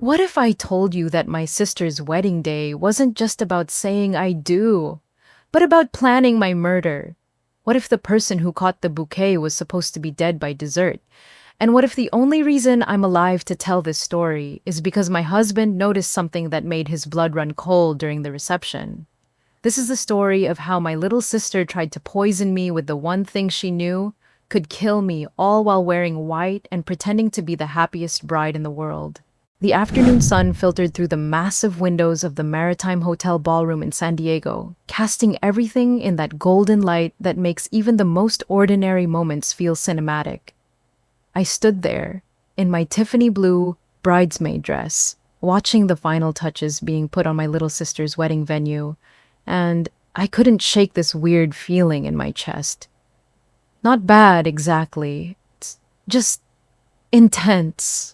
What if I told you that my sister's wedding day wasn't just about saying I do, but about planning my murder? What if the person who caught the bouquet was supposed to be dead by dessert? And what if the only reason I'm alive to tell this story is because my husband noticed something that made his blood run cold during the reception? This is the story of how my little sister tried to poison me with the one thing she knew could kill me, all while wearing white and pretending to be the happiest bride in the world. The afternoon sun filtered through the massive windows of the Maritime Hotel ballroom in San Diego, casting everything in that golden light that makes even the most ordinary moments feel cinematic. I stood there, in my Tiffany blue bridesmaid dress, watching the final touches being put on my little sister's wedding venue, and I couldn't shake this weird feeling in my chest. Not bad, exactly. It's just intense.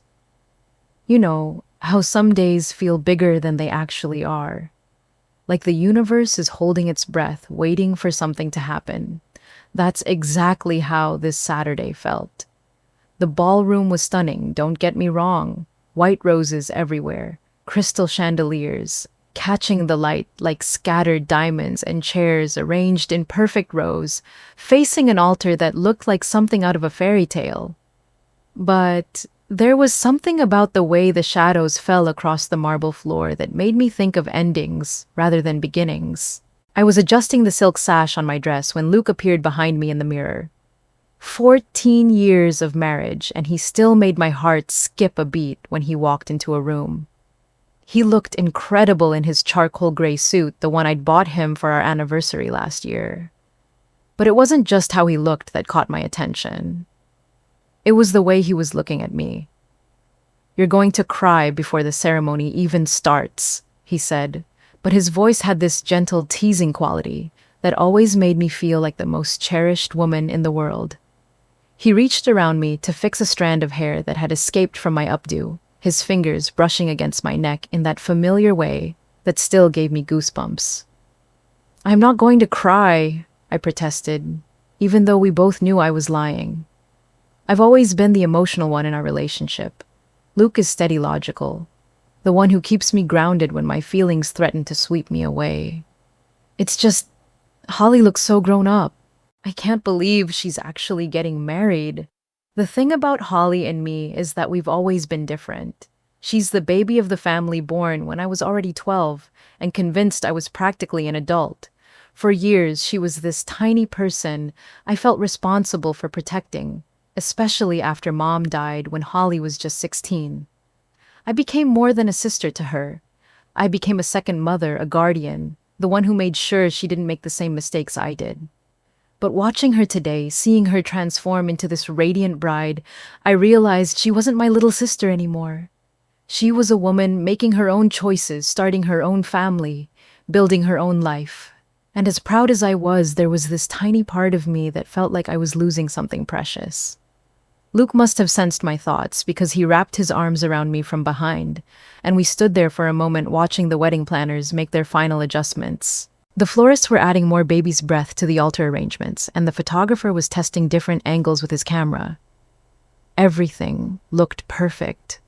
You know, how some days feel bigger than they actually are. Like the universe is holding its breath, waiting for something to happen. That's exactly how this Saturday felt. The ballroom was stunning, don't get me wrong. White roses everywhere, crystal chandeliers, catching the light like scattered diamonds, and chairs arranged in perfect rows, facing an altar that looked like something out of a fairy tale. But there was something about the way the shadows fell across the marble floor that made me think of endings rather than beginnings. I was adjusting the silk sash on my dress when Luke appeared behind me in the mirror. 14 years of marriage, and he still made my heart skip a beat when he walked into a room. He looked incredible in his charcoal gray suit, the one I'd bought him for our anniversary last year. But it wasn't just how he looked that caught my attention. It was the way he was looking at me. "You're going to cry before the ceremony even starts," he said, but his voice had this gentle teasing quality that always made me feel like the most cherished woman in the world. He reached around me to fix a strand of hair that had escaped from my updo, his fingers brushing against my neck in that familiar way that still gave me goosebumps. "I'm not going to cry," I protested, even though we both knew I was lying. I've always been the emotional one in our relationship. Luke is steady logical, the one who keeps me grounded when my feelings threaten to sweep me away. It's just, Holly looks so grown up. I can't believe she's actually getting married. The thing about Holly and me is that we've always been different. She's the baby of the family born when I was already 12 and convinced I was practically an adult. For years, she was this tiny person I felt responsible for protecting, especially after Mom died when Holly was just 16. I became more than a sister to her. I became a second mother, a guardian, the one who made sure she didn't make the same mistakes I did. But watching her today, seeing her transform into this radiant bride, I realized she wasn't my little sister anymore. She was a woman making her own choices, starting her own family, building her own life. And as proud as I was, there was this tiny part of me that felt like I was losing something precious. Luke must have sensed my thoughts because he wrapped his arms around me from behind, and we stood there for a moment watching the wedding planners make their final adjustments. The florists were adding more baby's breath to the altar arrangements, and the photographer was testing different angles with his camera. Everything looked perfect.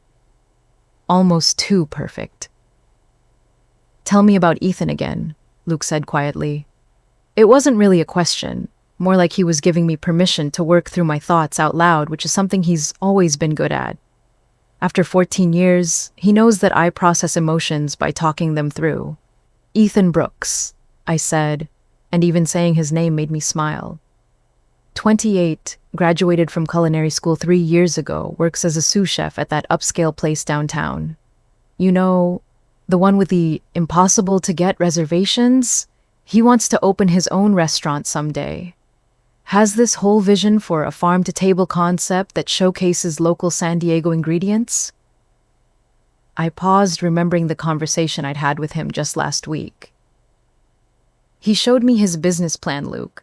Almost too perfect. "Tell me about Ethan again," Luke said quietly. It wasn't really a question, more like he was giving me permission to work through my thoughts out loud, which is something he's always been good at. After 14 years, he knows that I process emotions by talking them through. "Ethan Brooks," I said, and even saying his name made me smile. 28, graduated from culinary school 3 years ago, works as a sous chef at that upscale place downtown. You know, the one with the impossible to get reservations? He wants to open his own restaurant someday. Has this whole vision for a farm-to-table concept that showcases local San Diego ingredients. I paused, remembering the conversation I'd had with him just last week. He showed me his business plan, Luke.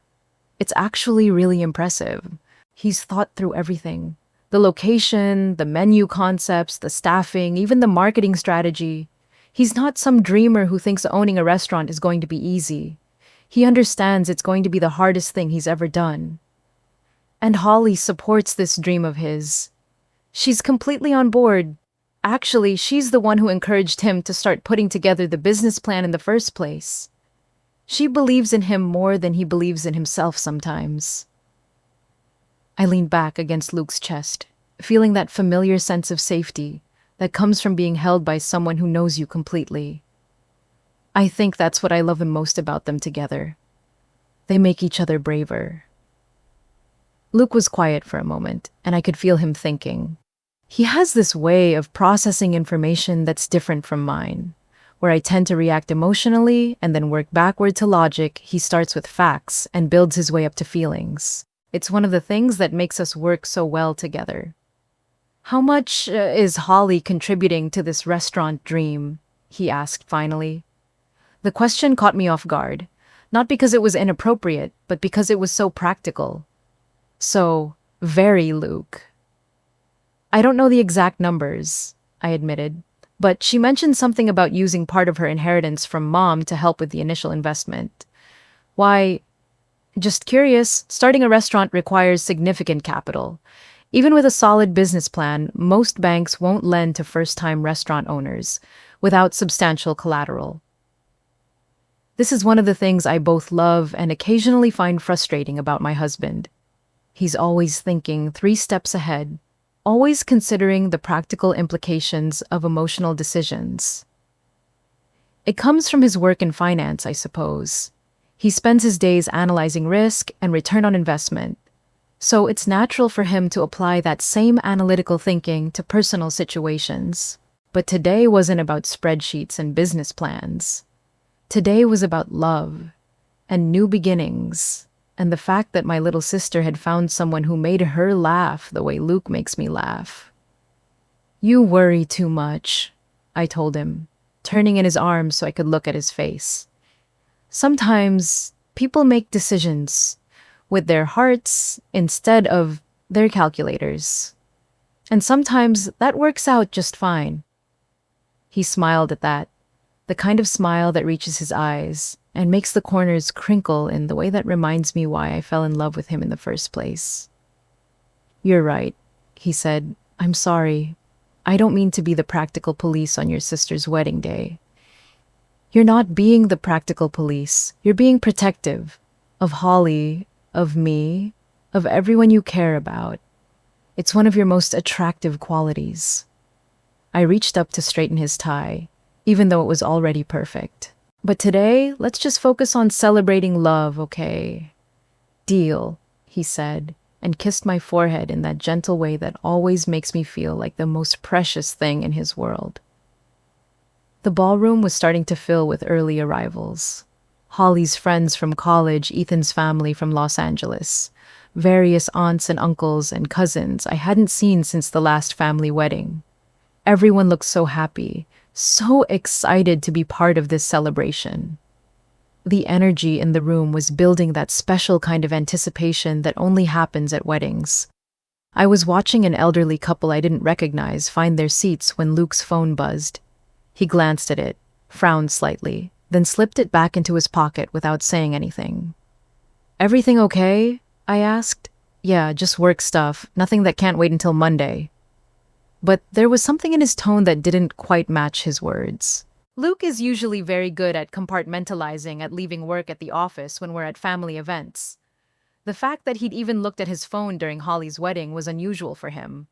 It's actually really impressive. He's thought through everything. The location, the menu concepts, the staffing, even the marketing strategy. He's not some dreamer who thinks owning a restaurant is going to be easy. He understands it's going to be the hardest thing he's ever done. And Holly supports this dream of his. She's completely on board. Actually, she's the one who encouraged him to start putting together the business plan in the first place. She believes in him more than he believes in himself sometimes. I leaned back against Luke's chest, feeling that familiar sense of safety that comes from being held by someone who knows you completely. I think that's what I love most about them together. They make each other braver. Luke was quiet for a moment, and I could feel him thinking. He has this way of processing information that's different from mine. Where I tend to react emotionally and then work backward to logic, he starts with facts and builds his way up to feelings. It's one of the things that makes us work so well together. How much is Holly contributing to this restaurant dream? He asked finally. The question caught me off guard, not because it was inappropriate, but because it was so practical. So, very Luke. I don't know the exact numbers, I admitted, but she mentioned something about using part of her inheritance from mom to help with the initial investment. Why, just curious, starting a restaurant requires significant capital. Even with a solid business plan, most banks won't lend to first-time restaurant owners without substantial collateral. This is one of the things I both love and occasionally find frustrating about my husband. He's always thinking 3 steps ahead, always considering the practical implications of emotional decisions. It comes from his work in finance, I suppose. He spends his days analyzing risk and return on investment, so it's natural for him to apply that same analytical thinking to personal situations. But today wasn't about spreadsheets and business plans. Today was about love and new beginnings, and the fact that my little sister had found someone who made her laugh the way Luke makes me laugh. You worry too much, I told him, turning in his arms so I could look at his face. Sometimes people make decisions with their hearts instead of their calculators. And sometimes that works out just fine. He smiled at that, the kind of smile that reaches his eyes and makes the corners crinkle in the way that reminds me why I fell in love with him in the first place. You're right, he said. I'm sorry. I don't mean to be the practical police on your sister's wedding day. You're not being the practical police. You're being protective of Holly, of me, of everyone you care about. It's one of your most attractive qualities. I reached up to straighten his tie, even though it was already perfect. But today, let's just focus on celebrating love, okay? Deal, he said, and kissed my forehead in that gentle way that always makes me feel like the most precious thing in his world. The ballroom was starting to fill with early arrivals. Holly's friends from college, Ethan's family from Los Angeles, various aunts and uncles and cousins I hadn't seen since the last family wedding. Everyone looked so happy, so excited to be part of this celebration. The energy in the room was building that special kind of anticipation that only happens at weddings. I was watching an elderly couple I didn't recognize find their seats when Luke's phone buzzed. He glanced at it, frowned slightly, then slipped it back into his pocket without saying anything. Everything okay? I asked. Yeah, just work stuff, nothing that can't wait until Monday. But there was something in his tone that didn't quite match his words. Luke is usually very good at compartmentalizing at leaving work at the office when we're at family events. The fact that he'd even looked at his phone during Holly's wedding was unusual for him.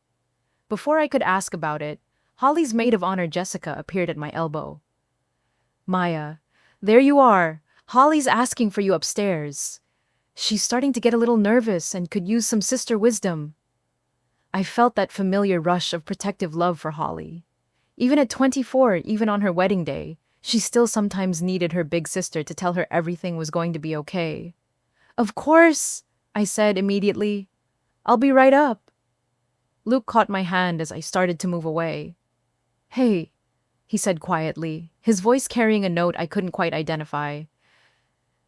Before I could ask about it, Holly's maid of honor Jessica appeared at my elbow. Maya, there you are. Holly's asking for you upstairs. She's starting to get a little nervous and could use some sister wisdom. I felt that familiar rush of protective love for Holly. Even at 24, even on her wedding day, she still sometimes needed her big sister to tell her everything was going to be okay. Of course, I said immediately. I'll be right up. Luke caught my hand as I started to move away. Hey, he said quietly, his voice carrying a note I couldn't quite identify.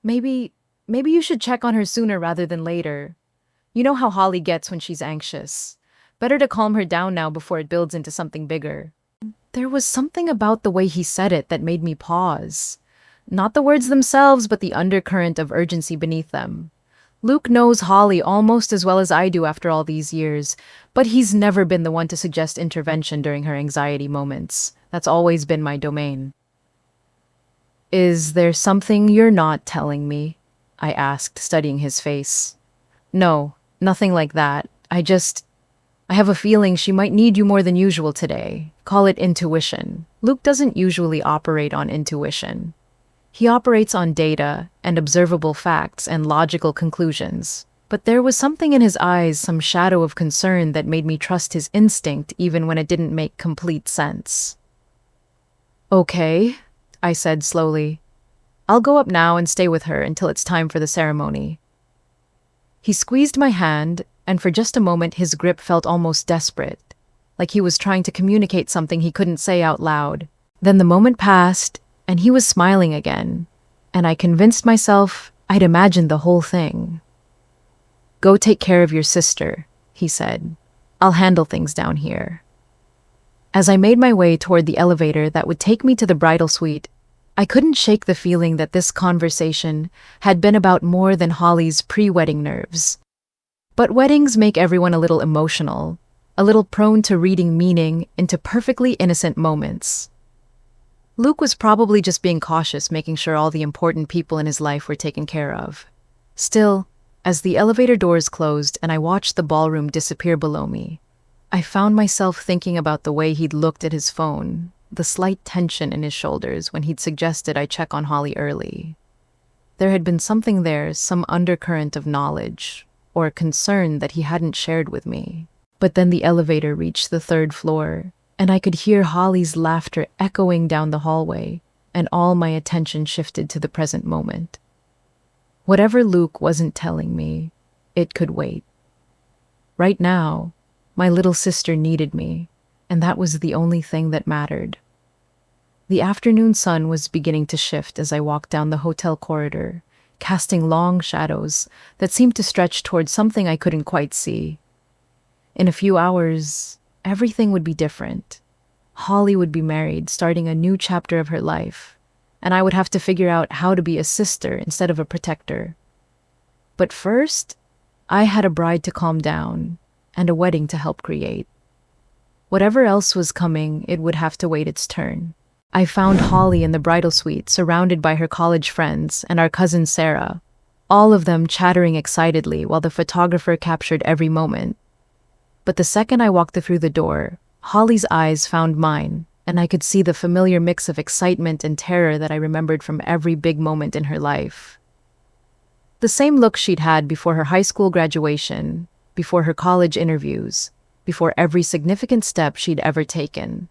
Maybe you should check on her sooner rather than later. You know how Holly gets when she's anxious. Better to calm her down now before it builds into something bigger. There was something about the way he said it that made me pause. Not the words themselves, but the undercurrent of urgency beneath them. Luke knows Holly almost as well as I do after all these years, but he's never been the one to suggest intervention during her anxiety moments. That's always been my domain. Is there something you're not telling me? I asked, studying his face. No, nothing like that. I have a feeling she might need you more than usual today. Call it intuition. Luke doesn't usually operate on intuition. He operates on data and observable facts and logical conclusions. But there was something in his eyes, some shadow of concern that made me trust his instinct even when it didn't make complete sense. Okay, I said slowly. I'll go up now and stay with her until it's time for the ceremony. He squeezed my hand, and for just a moment his grip felt almost desperate, like he was trying to communicate something he couldn't say out loud. Then the moment passed, and he was smiling again, and I convinced myself I'd imagined the whole thing. Go take care of your sister, he said. I'll handle things down here. As I made my way toward the elevator that would take me to the bridal suite, I couldn't shake the feeling that this conversation had been about more than Holly's pre-wedding nerves. But weddings make everyone a little emotional, a little prone to reading meaning into perfectly innocent moments. Luke was probably just being cautious, making sure all the important people in his life were taken care of. Still, as the elevator doors closed and I watched the ballroom disappear below me, I found myself thinking about the way he'd looked at his phone, the slight tension in his shoulders when he'd suggested I check on Holly early. There had been something there, some undercurrent of knowledge, or a concern that he hadn't shared with me. But then the elevator reached the third floor, and I could hear Holly's laughter echoing down the hallway, and all my attention shifted to the present moment. Whatever Luke wasn't telling me, it could wait. Right now, my little sister needed me, and that was the only thing that mattered. The afternoon sun was beginning to shift as I walked down the hotel corridor, casting long shadows that seemed to stretch towards something I couldn't quite see. In a few hours, everything would be different. Holly would be married, starting a new chapter of her life, and I would have to figure out how to be a sister instead of a protector. But first, I had a bride to calm down and a wedding to help create. Whatever else was coming, it would have to wait its turn. I found Holly in the bridal suite, surrounded by her college friends and our cousin Sarah, all of them chattering excitedly while the photographer captured every moment. But the second I walked through the door, Holly's eyes found mine, and I could see the familiar mix of excitement and terror that I remembered from every big moment in her life. The same look she'd had before her high school graduation, before her college interviews, before every significant step she'd ever taken.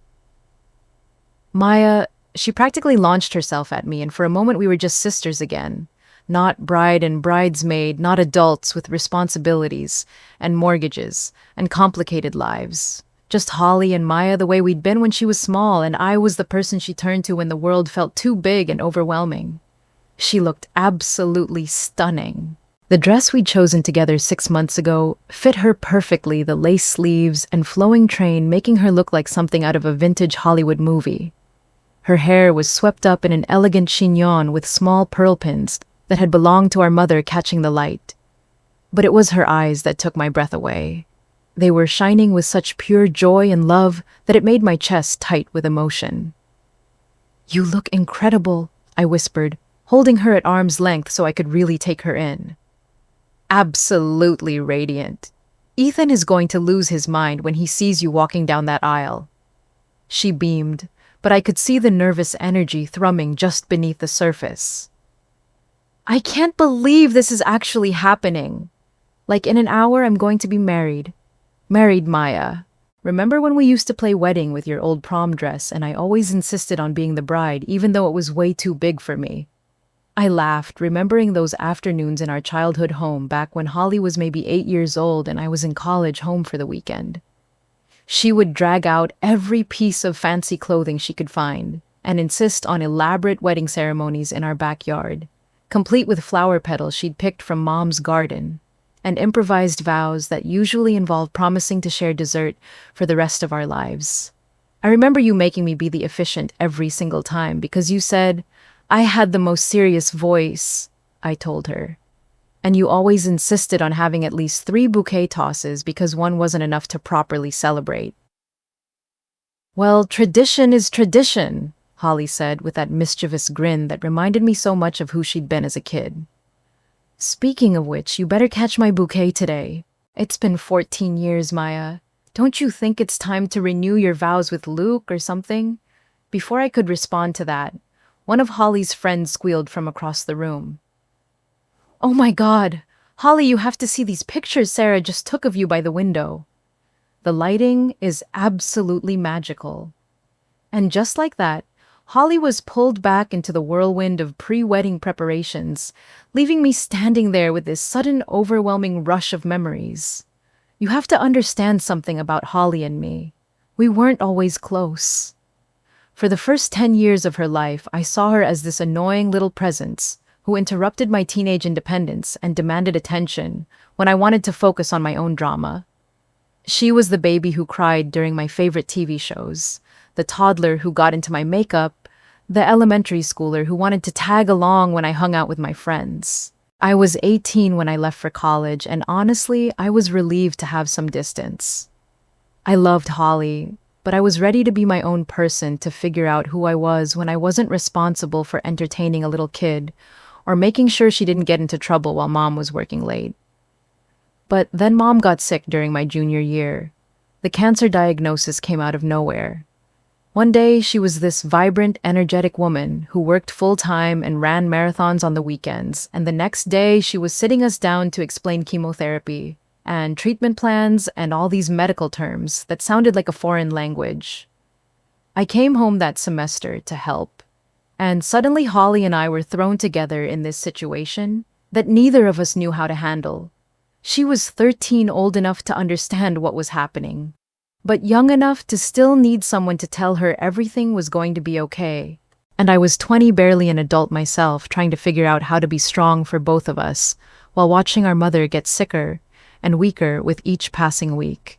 Maya, she practically launched herself at me, and for a moment we were just sisters again. Not bride and bridesmaid, not adults with responsibilities and mortgages and complicated lives. Just Holly and Maya the way we'd been when she was small, and I was the person she turned to when the world felt too big and overwhelming. She looked absolutely stunning. The dress we'd chosen together 6 months ago fit her perfectly, the lace sleeves and flowing train making her look like something out of a vintage Hollywood movie. Her hair was swept up in an elegant chignon with small pearl pins that had belonged to our mother catching the light. But it was her eyes that took my breath away. They were shining with such pure joy and love that it made my chest tight with emotion. "You look incredible," I whispered, holding her at arm's length so I could really take her in. "Absolutely radiant. Ethan is going to lose his mind when he sees you walking down that aisle." She beamed, but I could see the nervous energy thrumming just beneath the surface. "I can't believe this is actually happening. Like in an hour, I'm going to be married. Married, Maya. Remember when we used to play wedding with your old prom dress and I always insisted on being the bride even though it was way too big for me?" I laughed, remembering those afternoons in our childhood home back when Holly was maybe 8 years old and I was in college home for the weekend. She would drag out every piece of fancy clothing she could find and insist on elaborate wedding ceremonies in our backyard, complete with flower petals she'd picked from Mom's garden, and improvised vows that usually involved promising to share dessert for the rest of our lives. I remember you making me be the officiant every single time because you said I had the most serious voice, I told her. And you always insisted on having at least 3 bouquet tosses because one wasn't enough to properly celebrate. Well, tradition is tradition, Holly said with that mischievous grin that reminded me so much of who she'd been as a kid. Speaking of which, you better catch my bouquet today. It's been 14 years, Maya. Don't you think it's time to renew your vows with Luke or something? Before I could respond to that, one of Holly's friends squealed from across the room. Oh my God! Holly, you have to see these pictures Sarah just took of you by the window. The lighting is absolutely magical. And just like that, Holly was pulled back into the whirlwind of pre-wedding preparations, leaving me standing there with this sudden overwhelming rush of memories. You have to understand something about Holly and me. We weren't always close. For the first 10 years of her life, I saw her as this annoying little presence who interrupted my teenage independence and demanded attention when I wanted to focus on my own drama. She was the baby who cried during my favorite TV shows, the toddler who got into my makeup, the elementary schooler who wanted to tag along when I hung out with my friends. I was 18 when I left for college, and honestly, I was relieved to have some distance. I loved Holly, but I was ready to be my own person, to figure out who I was when I wasn't responsible for entertaining a little kid or making sure she didn't get into trouble while mom was working late. But then mom got sick during my junior year. The cancer diagnosis came out of nowhere. One day, she was this vibrant, energetic woman who worked full-time and ran marathons on the weekends, and the next day she was sitting us down to explain chemotherapy and treatment plans and all these medical terms that sounded like a foreign language. I came home that semester to help, and suddenly Holly and I were thrown together in this situation that neither of us knew how to handle. She was 13, old enough to understand what was happening, but young enough to still need someone to tell her everything was going to be okay. And I was 20, barely an adult myself, trying to figure out how to be strong for both of us, while watching our mother get sicker and weaker with each passing week.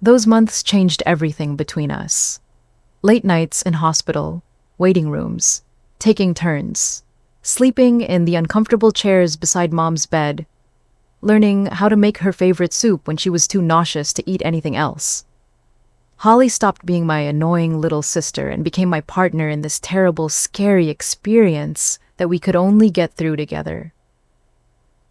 Those months changed everything between us. Late nights in hospital, waiting rooms, taking turns, sleeping in the uncomfortable chairs beside mom's bed, learning how to make her favorite soup when she was too nauseous to eat anything else. Holly stopped being my annoying little sister and became my partner in this terrible, scary experience that we could only get through together.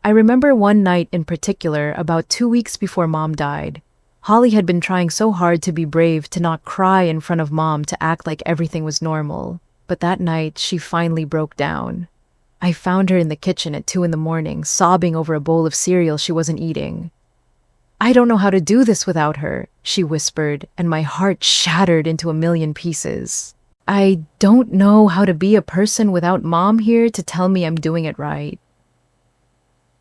I remember one night in particular, about 2 weeks before mom died. Holly had been trying so hard to be brave, to not cry in front of mom, to act like everything was normal. But that night, she finally broke down. I found her in the kitchen at 2 a.m, sobbing over a bowl of cereal she wasn't eating. "I don't know how to do this without her," she whispered, and my heart shattered into a million pieces. "I don't know how to be a person without mom here to tell me I'm doing it right."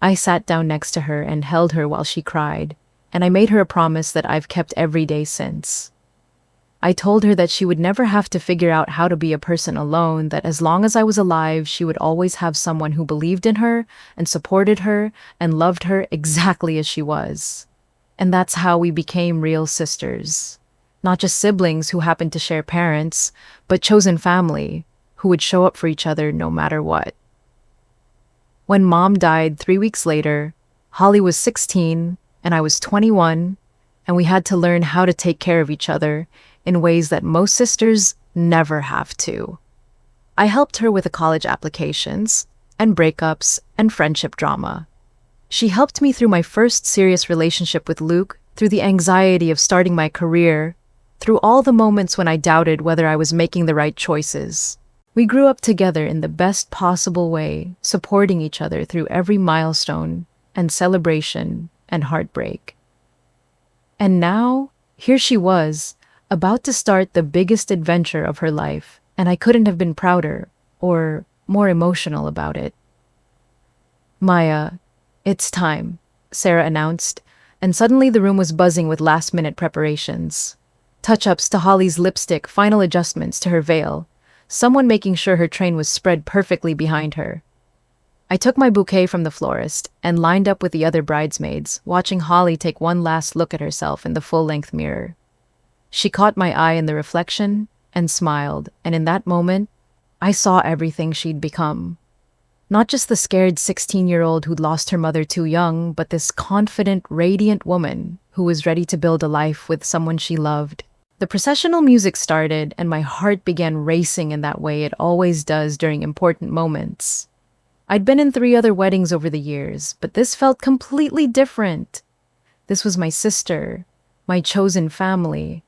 I sat down next to her and held her while she cried, and I made her a promise that I've kept every day since. I told her that she would never have to figure out how to be a person alone, that as long as I was alive, she would always have someone who believed in her and supported her and loved her exactly as she was. And that's how we became real sisters. Not just siblings who happened to share parents, but chosen family who would show up for each other no matter what. When mom died 3 weeks later, Holly was 16 and I was 21, and we had to learn how to take care of each other in ways that most sisters never have to. I helped her with the college applications and breakups and friendship drama. She helped me through my first serious relationship with Luke, through the anxiety of starting my career, through all the moments when I doubted whether I was making the right choices. We grew up together in the best possible way, supporting each other through every milestone and celebration and heartbreak. And now, here she was, about to start the biggest adventure of her life, and I couldn't have been prouder or more emotional about it. "Maya, it's time," Sarah announced, and suddenly the room was buzzing with last-minute preparations. Touch-ups to Holly's lipstick, final adjustments to her veil, someone making sure her train was spread perfectly behind her. I took my bouquet from the florist and lined up with the other bridesmaids, watching Holly take one last look at herself in the full-length mirror. She caught my eye in the reflection and smiled, and in that moment, I saw everything she'd become. Not just the scared 16-year-old who'd lost her mother too young, but this confident, radiant woman who was ready to build a life with someone she loved. The processional music started, and my heart began racing in that way it always does during important moments. I'd been in 3 other weddings over the years, but this felt completely different. This was my sister, my chosen family,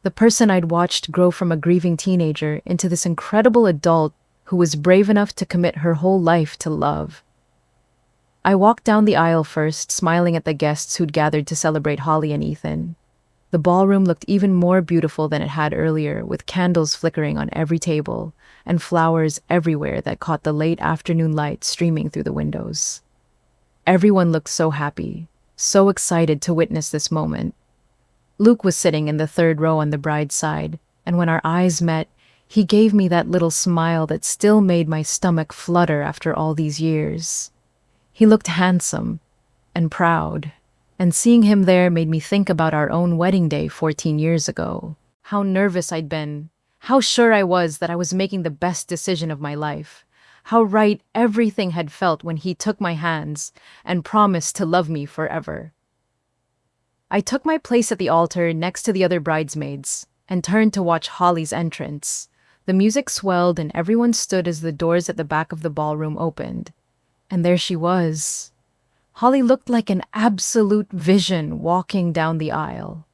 the person I'd watched grow from a grieving teenager into this incredible adult who was brave enough to commit her whole life to love. I walked down the aisle first, smiling at the guests who'd gathered to celebrate Holly and Ethan. The ballroom looked even more beautiful than it had earlier, with candles flickering on every table and flowers everywhere that caught the late afternoon light streaming through the windows. Everyone looked so happy, so excited to witness this moment. Luke was sitting in the 3rd row on the bride's side, and when our eyes met, he gave me that little smile that still made my stomach flutter after all these years. He looked handsome and proud, and seeing him there made me think about our own wedding day 14 years ago. How nervous I'd been, how sure I was that I was making the best decision of my life, how right everything had felt when he took my hands and promised to love me forever. I took my place at the altar next to the other bridesmaids and turned to watch Holly's entrance. The music swelled and everyone stood as the doors at the back of the ballroom opened. And there she was. Holly looked like an absolute vision walking down the aisle.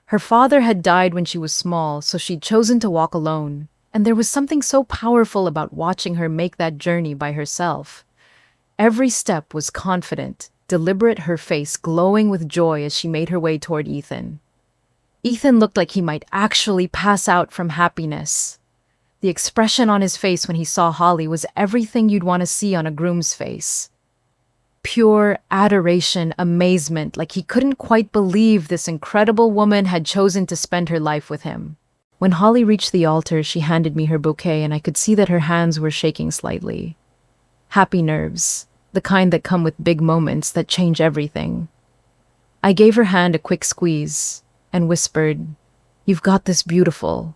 Her father had died when she was small, so she'd chosen to walk alone, and there was something so powerful about watching her make that journey by herself. Every step was confident, deliberate, her face glowing with joy as she made her way toward Ethan. Ethan looked like he might actually pass out from happiness. The expression on his face when he saw Holly was everything you'd want to see on a groom's face. Pure adoration, amazement, like he couldn't quite believe this incredible woman had chosen to spend her life with him. When Holly reached the altar, she handed me her bouquet, and I could see that her hands were shaking slightly. Happy nerves, the kind that come with big moments that change everything. I gave her hand a quick squeeze and whispered, "You've got this, beautiful."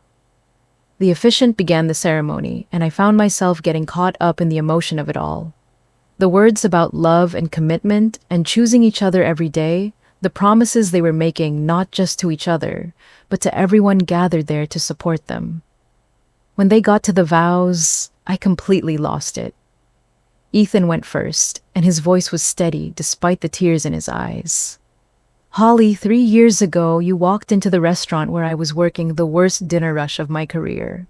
The officiant began the ceremony, and I found myself getting caught up in the emotion of it all. The words about love and commitment and choosing each other every day, the promises they were making not just to each other, but to everyone gathered there to support them. When they got to the vows, I completely lost it. Ethan went first, and his voice was steady despite the tears in his eyes. "Holly, 3 years ago, you walked into the restaurant where I was working the worst dinner rush of my career.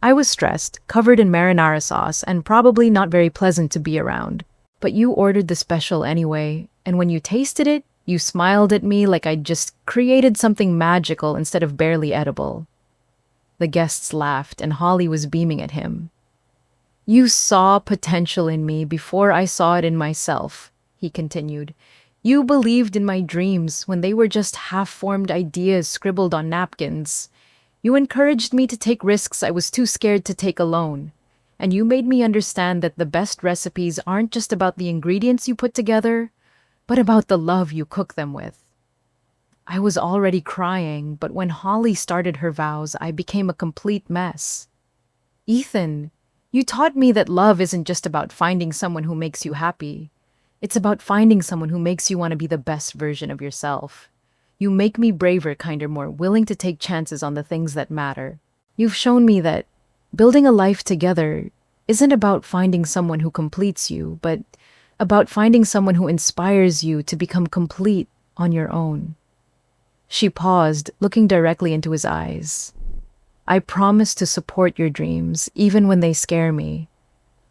I was stressed, covered in marinara sauce, and probably not very pleasant to be around. But you ordered the special anyway, and when you tasted it, you smiled at me like I'd just created something magical instead of barely edible." The guests laughed, and Holly was beaming at him. "You saw potential in me before I saw it in myself," he continued. "You believed in my dreams when they were just half-formed ideas scribbled on napkins. You encouraged me to take risks I was too scared to take alone. And you made me understand that the best recipes aren't just about the ingredients you put together, but about the love you cook them with." I was already crying, but when Holly started her vows, I became a complete mess. "Ethan, you taught me that love isn't just about finding someone who makes you happy. It's about finding someone who makes you want to be the best version of yourself. You make me braver, kinder, more willing to take chances on the things that matter. You've shown me that building a life together isn't about finding someone who completes you, but about finding someone who inspires you to become complete on your own." She paused, looking directly into his eyes. "I promise to support your dreams, even when they scare me.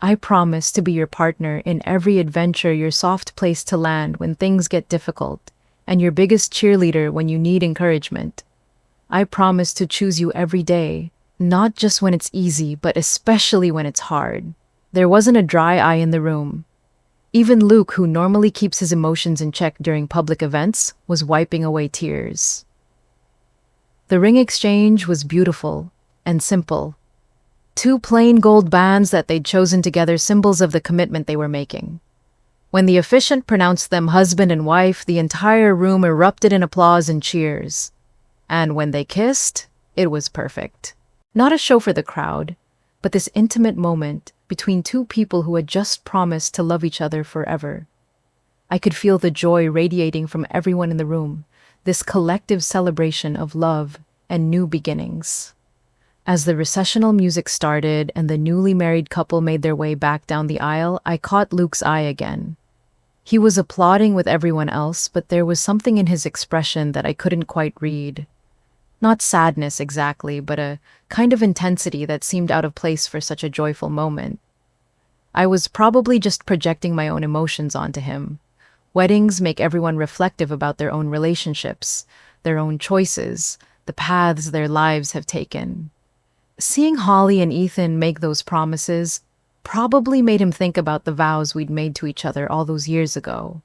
I promise to be your partner in every adventure, your soft place to land when things get difficult, and your biggest cheerleader when you need encouragement. I promise to choose you every day, not just when it's easy, but especially when it's hard." There wasn't a dry eye in the room. Even Luke, who normally keeps his emotions in check during public events, was wiping away tears. The ring exchange was beautiful and simple. 2 plain gold bands that they'd chosen together, symbols of the commitment they were making. When the officiant pronounced them husband and wife, the entire room erupted in applause and cheers. And when they kissed, it was perfect. Not a show for the crowd, but this intimate moment between two people who had just promised to love each other forever. I could feel the joy radiating from everyone in the room, this collective celebration of love and new beginnings. As the recessional music started and the newly married couple made their way back down the aisle, I caught Luke's eye again. He was applauding with everyone else, but there was something in his expression that I couldn't quite read. Not sadness exactly, but a kind of intensity that seemed out of place for such a joyful moment. I was probably just projecting my own emotions onto him. Weddings make everyone reflective about their own relationships, their own choices, the paths their lives have taken. Seeing Holly and Ethan make those promises probably made him think about the vows we'd made to each other all those years ago.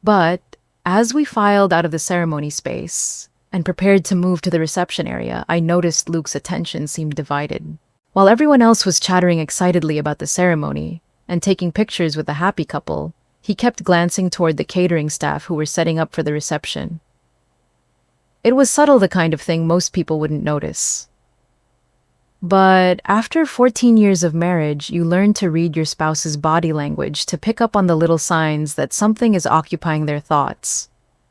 But as we filed out of the ceremony space and prepared to move to the reception area, I noticed Luke's attention seemed divided. While everyone else was chattering excitedly about the ceremony and taking pictures with the happy couple, he kept glancing toward the catering staff who were setting up for the reception. It was subtle, the kind of thing most people wouldn't notice. But after 14 years of marriage, you learn to read your spouse's body language to pick up on the little signs that something is occupying their thoughts.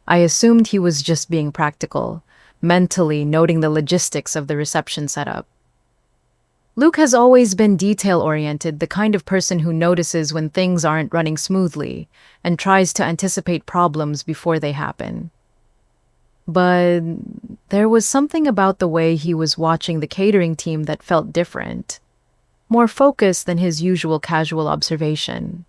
I assumed he was just being practical, mentally noting the logistics of the reception setup. Luke has always been detail-oriented, the kind of person who notices when things aren't running smoothly and tries to anticipate problems before they happen. But there was something about the way he was watching the catering team that felt different, more focused than his usual casual observation,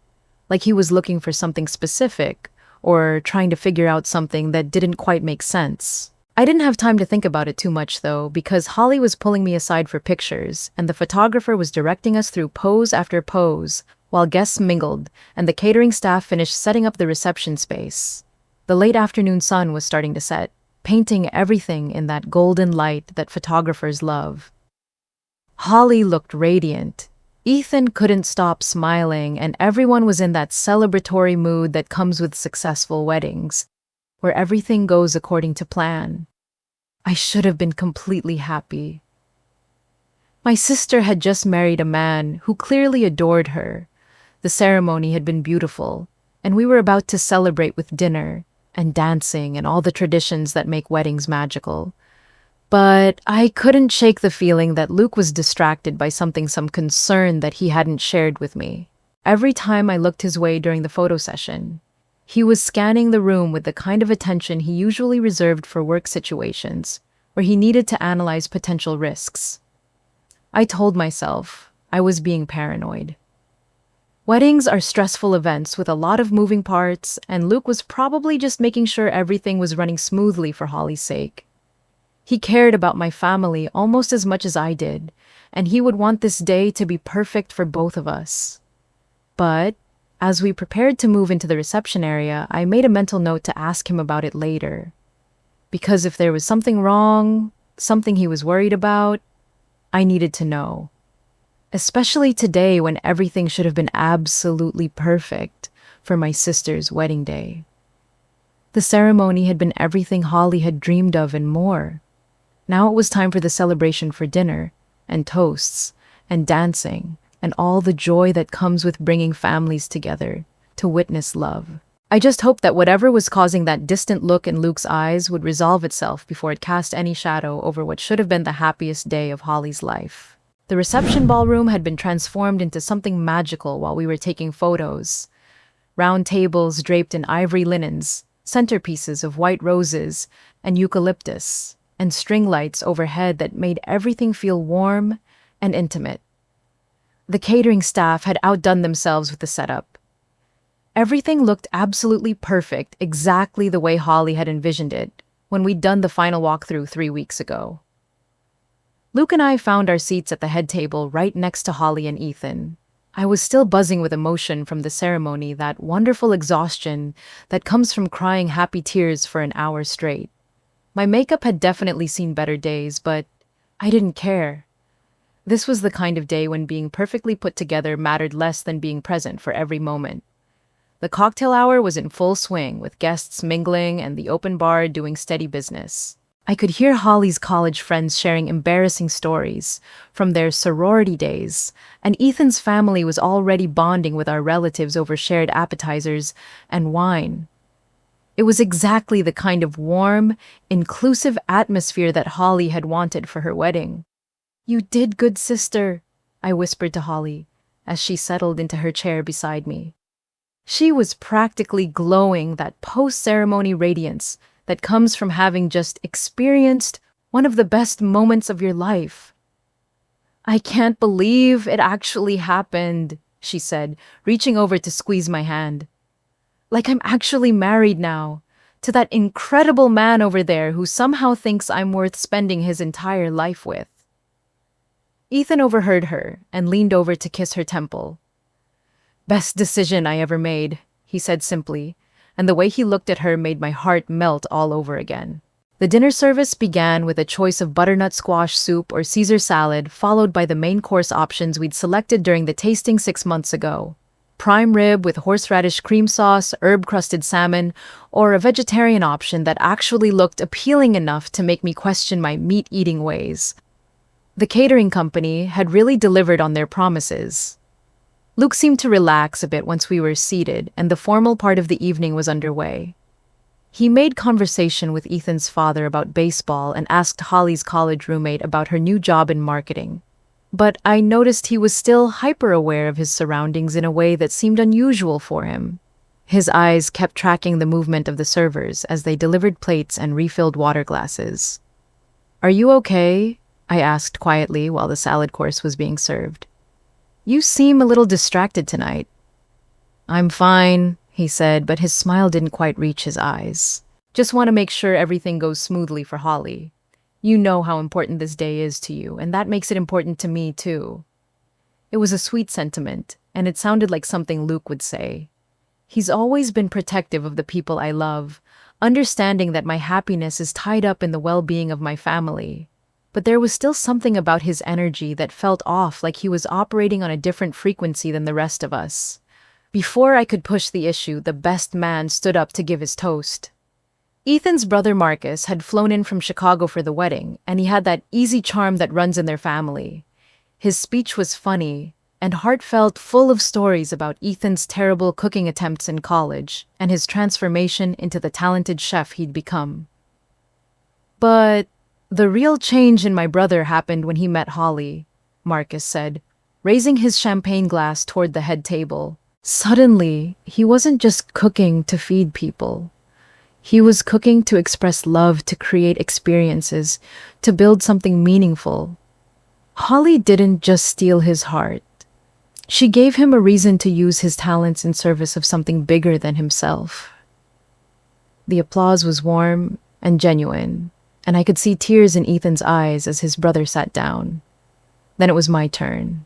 like he was looking for something specific or trying to figure out something that didn't quite make sense. I didn't have time to think about it too much, though, because Holly was pulling me aside for pictures, and the photographer was directing us through pose after pose while guests mingled and the catering staff finished setting up the reception space. The late afternoon sun was starting to set, painting everything in that golden light that photographers love. Holly looked radiant. Ethan couldn't stop smiling, and everyone was in that celebratory mood that comes with successful weddings, where everything goes according to plan. I should have been completely happy. My sister had just married a man who clearly adored her. The ceremony had been beautiful, and we were about to celebrate with dinner and dancing and all the traditions that make weddings magical. But I couldn't shake the feeling that Luke was distracted by some concern that he hadn't shared with me. Every time I looked his way during the photo session, he was scanning the room with the kind of attention he usually reserved for work situations, where he needed to analyze potential risks. I told myself I was being paranoid. Weddings are stressful events with a lot of moving parts, and Luke was probably just making sure everything was running smoothly for Holly's sake. He cared about my family almost as much as I did, and he would want this day to be perfect for both of us. But as we prepared to move into the reception area, I made a mental note to ask him about it later. Because if there was something wrong, something he was worried about, I needed to know. Especially today when everything should have been absolutely perfect for my sister's wedding day. The ceremony had been everything Holly had dreamed of and more. Now it was time for the celebration, for dinner, and toasts, and dancing, and all the joy that comes with bringing families together to witness love. I just hoped that whatever was causing that distant look in Luke's eyes would resolve itself before it cast any shadow over what should have been the happiest day of Holly's life. The reception ballroom had been transformed into something magical while we were taking photos. Round tables draped in ivory linens, centerpieces of white roses and eucalyptus, and string lights overhead that made everything feel warm and intimate. The catering staff had outdone themselves with the setup. Everything looked absolutely perfect, exactly the way Holly had envisioned it when we'd done the final walkthrough 3 weeks ago. Luke and I found our seats at the head table right next to Holly and Ethan. I was still buzzing with emotion from the ceremony, that wonderful exhaustion that comes from crying happy tears for an hour straight. My makeup had definitely seen better days, but I didn't care. This was the kind of day when being perfectly put together mattered less than being present for every moment. The cocktail hour was in full swing, with guests mingling and the open bar doing steady business. I could hear Holly's college friends sharing embarrassing stories from their sorority days, and Ethan's family was already bonding with our relatives over shared appetizers and wine. It was exactly the kind of warm, inclusive atmosphere that Holly had wanted for her wedding. "You did good, sister," I whispered to Holly as she settled into her chair beside me. She was practically glowing, that post-ceremony radiance that comes from having just experienced one of the best moments of your life. "I can't believe it actually happened," she said, reaching over to squeeze my hand. "Like I'm actually married now, to that incredible man over there who somehow thinks I'm worth spending his entire life with." Ethan overheard her and leaned over to kiss her temple. "Best decision I ever made," he said simply, and the way he looked at her made my heart melt all over again. The dinner service began with a choice of butternut squash soup or Caesar salad, followed by the main course options we'd selected during the tasting 6 months ago. Prime rib with horseradish cream sauce, herb-crusted salmon, or a vegetarian option that actually looked appealing enough to make me question my meat-eating ways. The catering company had really delivered on their promises. Luke seemed to relax a bit once we were seated and the formal part of the evening was underway. He made conversation with Ethan's father about baseball and asked Holly's college roommate about her new job in marketing. But I noticed he was still hyper-aware of his surroundings in a way that seemed unusual for him. His eyes kept tracking the movement of the servers as they delivered plates and refilled water glasses. "Are you okay?" I asked quietly while the salad course was being served. "You seem a little distracted tonight." "I'm fine," he said, but his smile didn't quite reach his eyes. "Just want to make sure everything goes smoothly for Holly. You know how important this day is to you, and that makes it important to me, too." It was a sweet sentiment, and it sounded like something Luke would say. He's always been protective of the people I love, understanding that my happiness is tied up in the well-being of my family. But there was still something about his energy that felt off, like he was operating on a different frequency than the rest of us. Before I could push the issue, the best man stood up to give his toast. Ethan's brother Marcus had flown in from Chicago for the wedding, and he had that easy charm that runs in their family. His speech was funny and heartfelt, full of stories about Ethan's terrible cooking attempts in college and his transformation into the talented chef he'd become. But the real change in my brother happened when he met Holly, Marcus said, raising his champagne glass toward the head table. Suddenly, he wasn't just cooking to feed people. He was cooking to express love, to create experiences, to build something meaningful. Holly didn't just steal his heart. She gave him a reason to use his talents in service of something bigger than himself. The applause was warm and genuine, and I could see tears in Ethan's eyes as his brother sat down. Then it was my turn.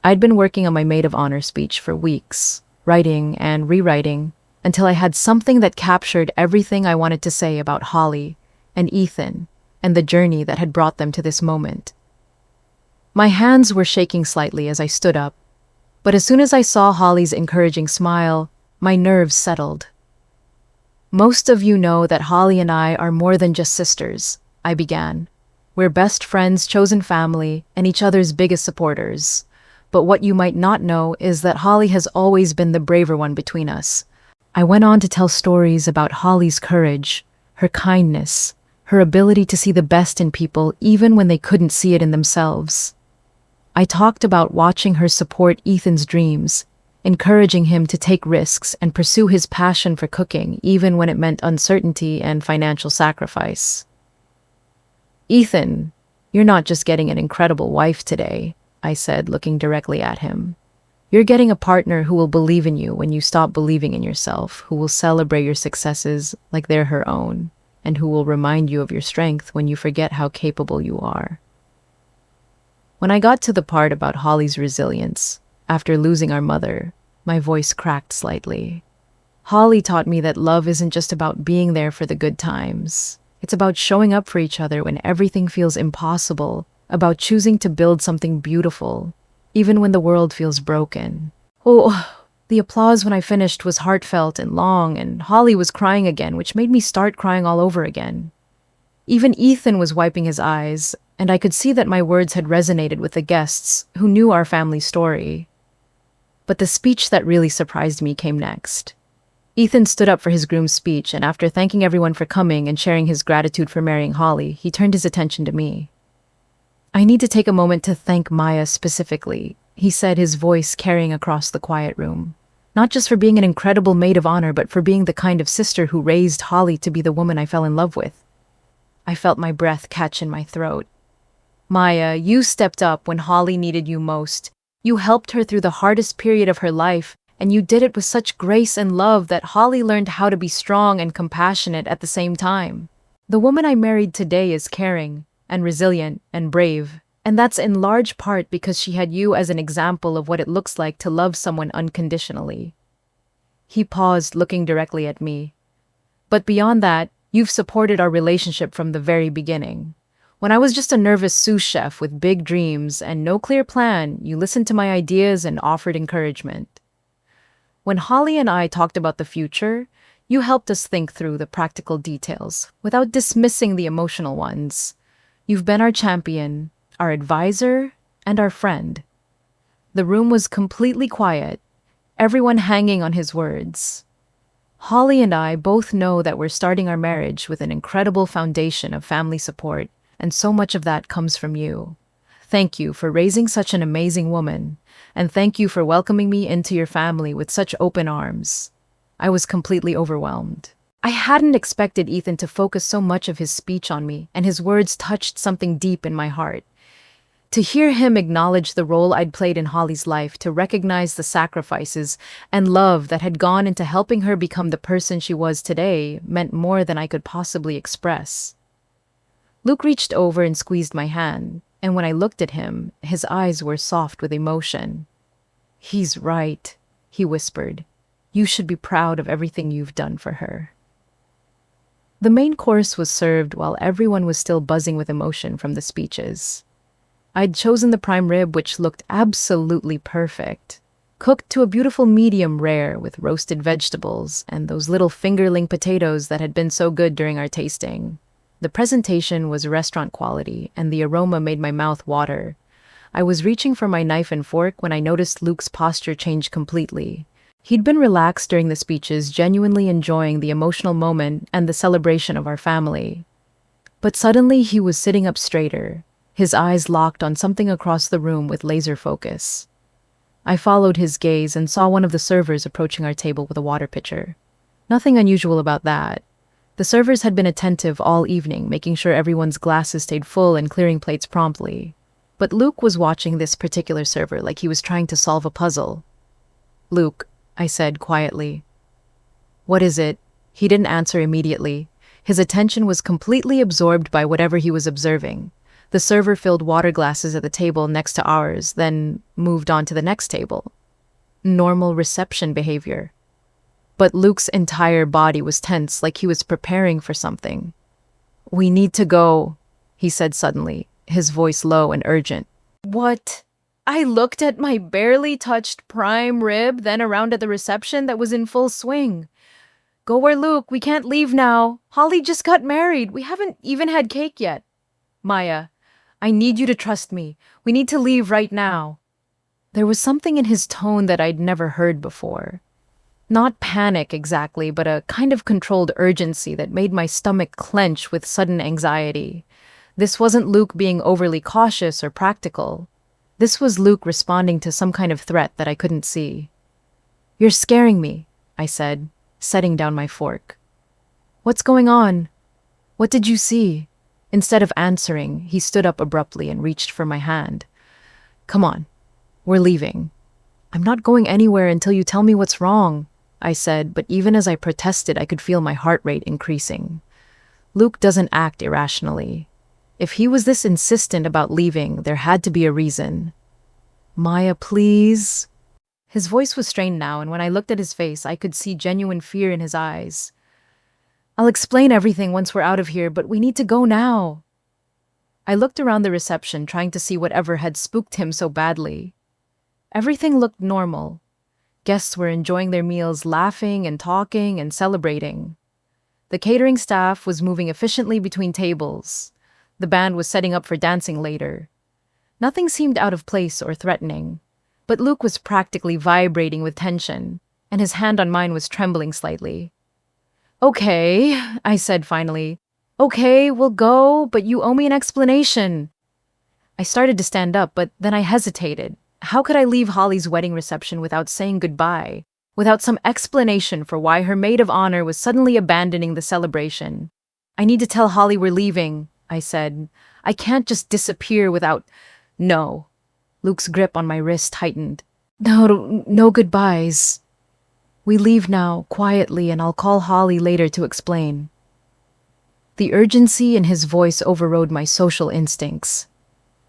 I'd been working on my maid of honor speech for weeks, writing and rewriting, until I had something that captured everything I wanted to say about Holly and Ethan and the journey that had brought them to this moment. My hands were shaking slightly as I stood up, but as soon as I saw Holly's encouraging smile, my nerves settled. "Most of you know that Holly and I are more than just sisters," I began. "We're best friends, chosen family, and each other's biggest supporters. But what you might not know is that Holly has always been the braver one between us." I went on to tell stories about Holly's courage, her kindness, her ability to see the best in people even when they couldn't see it in themselves. I talked about watching her support Ethan's dreams, encouraging him to take risks and pursue his passion for cooking even when it meant uncertainty and financial sacrifice. "Ethan, you're not just getting an incredible wife today," I said, looking directly at him. "You're getting a partner who will believe in you when you stop believing in yourself, who will celebrate your successes like they're her own, and who will remind you of your strength when you forget how capable you are." When I got to the part about Holly's resilience, after losing our mother, my voice cracked slightly. Holly taught me that love isn't just about being there for the good times. It's about showing up for each other when everything feels impossible, about choosing to build something beautiful, even when the world feels broken. Oh, the applause when I finished was heartfelt and long, and Holly was crying again, which made me start crying all over again. Even Ethan was wiping his eyes, and I could see that my words had resonated with the guests who knew our family story. But the speech that really surprised me came next. Ethan stood up for his groom's speech, and after thanking everyone for coming and sharing his gratitude for marrying Holly, he turned his attention to me. "I need to take a moment to thank Maya specifically," he said, his voice carrying across the quiet room. "Not just for being an incredible maid of honor, but for being the kind of sister who raised Holly to be the woman I fell in love with." I felt my breath catch in my throat. "Maya, you stepped up when Holly needed you most. You helped her through the hardest period of her life, and you did it with such grace and love that Holly learned how to be strong and compassionate at the same time. The woman I married today is caring and resilient and brave, and that's in large part because she had you as an example of what it looks like to love someone unconditionally." He paused, looking directly at me. "But beyond that, you've supported our relationship from the very beginning. When I was just a nervous sous chef with big dreams and no clear plan, you listened to my ideas and offered encouragement. When Holly and I talked about the future, you helped us think through the practical details without dismissing the emotional ones. You've been our champion, our advisor, and our friend." The room was completely quiet, everyone hanging on his words. "Holly and I both know that we're starting our marriage with an incredible foundation of family support, and so much of that comes from you. Thank you for raising such an amazing woman, and thank you for welcoming me into your family with such open arms." I was completely overwhelmed. I hadn't expected Ethan to focus so much of his speech on me, and his words touched something deep in my heart. To hear him acknowledge the role I'd played in Holly's life, to recognize the sacrifices and love that had gone into helping her become the person she was today, meant more than I could possibly express. Luke reached over and squeezed my hand, and when I looked at him, his eyes were soft with emotion. "He's right," he whispered. "You should be proud of everything you've done for her." The main course was served while everyone was still buzzing with emotion from the speeches. I'd chosen the prime rib, which looked absolutely perfect, cooked to a beautiful medium rare with roasted vegetables and those little fingerling potatoes that had been so good during our tasting. The presentation was restaurant quality, and the aroma made my mouth water. I was reaching for my knife and fork when I noticed Luke's posture change completely. He'd been relaxed during the speeches, genuinely enjoying the emotional moment and the celebration of our family. But suddenly he was sitting up straighter, his eyes locked on something across the room with laser focus. I followed his gaze and saw one of the servers approaching our table with a water pitcher. Nothing unusual about that. The servers had been attentive all evening, making sure everyone's glasses stayed full and clearing plates promptly. But Luke was watching this particular server like he was trying to solve a puzzle. "Luke," I said quietly. "What is it?" He didn't answer immediately. His attention was completely absorbed by whatever he was observing. The server filled water glasses at the table next to ours, then moved on to the next table. Normal reception behavior. But Luke's entire body was tense, like he was preparing for something. "We need to go," he said suddenly, his voice low and urgent. "What?" I looked at my barely touched prime rib, then around at the reception that was in full swing. "Go where, Luke? We can't leave now. Holly just got married. We haven't even had cake yet." "Maya, I need you to trust me. We need to leave right now." There was something in his tone that I'd never heard before. Not panic exactly, but a kind of controlled urgency that made my stomach clench with sudden anxiety. This wasn't Luke being overly cautious or practical. This was Luke responding to some kind of threat that I couldn't see. "You're scaring me," I said, setting down my fork. "What's going on? What did you see?" Instead of answering, he stood up abruptly and reached for my hand. "Come on, we're leaving." "I'm not going anywhere until you tell me what's wrong," I said, but even as I protested, I could feel my heart rate increasing. Luke doesn't act irrationally. If he was this insistent about leaving, there had to be a reason. "Maya, please." His voice was strained now, and when I looked at his face, I could see genuine fear in his eyes. "I'll explain everything once we're out of here, but we need to go now." I looked around the reception, trying to see whatever had spooked him so badly. Everything looked normal. Guests were enjoying their meals, laughing and talking and celebrating. The catering staff was moving efficiently between tables. The band was setting up for dancing later. Nothing seemed out of place or threatening, but Luke was practically vibrating with tension, and his hand on mine was trembling slightly. Okay, I said finally. Okay, we'll go, but you owe me an explanation. I started to stand up, but then I hesitated. How could I leave Holly's wedding reception without saying goodbye, without some explanation for why her maid of honor was suddenly abandoning the celebration? I need to tell Holly we're leaving, I said. I can't just disappear without... No. Luke's grip on my wrist tightened. No goodbyes. We leave now, quietly, and I'll call Holly later to explain. The urgency in his voice overrode my social instincts.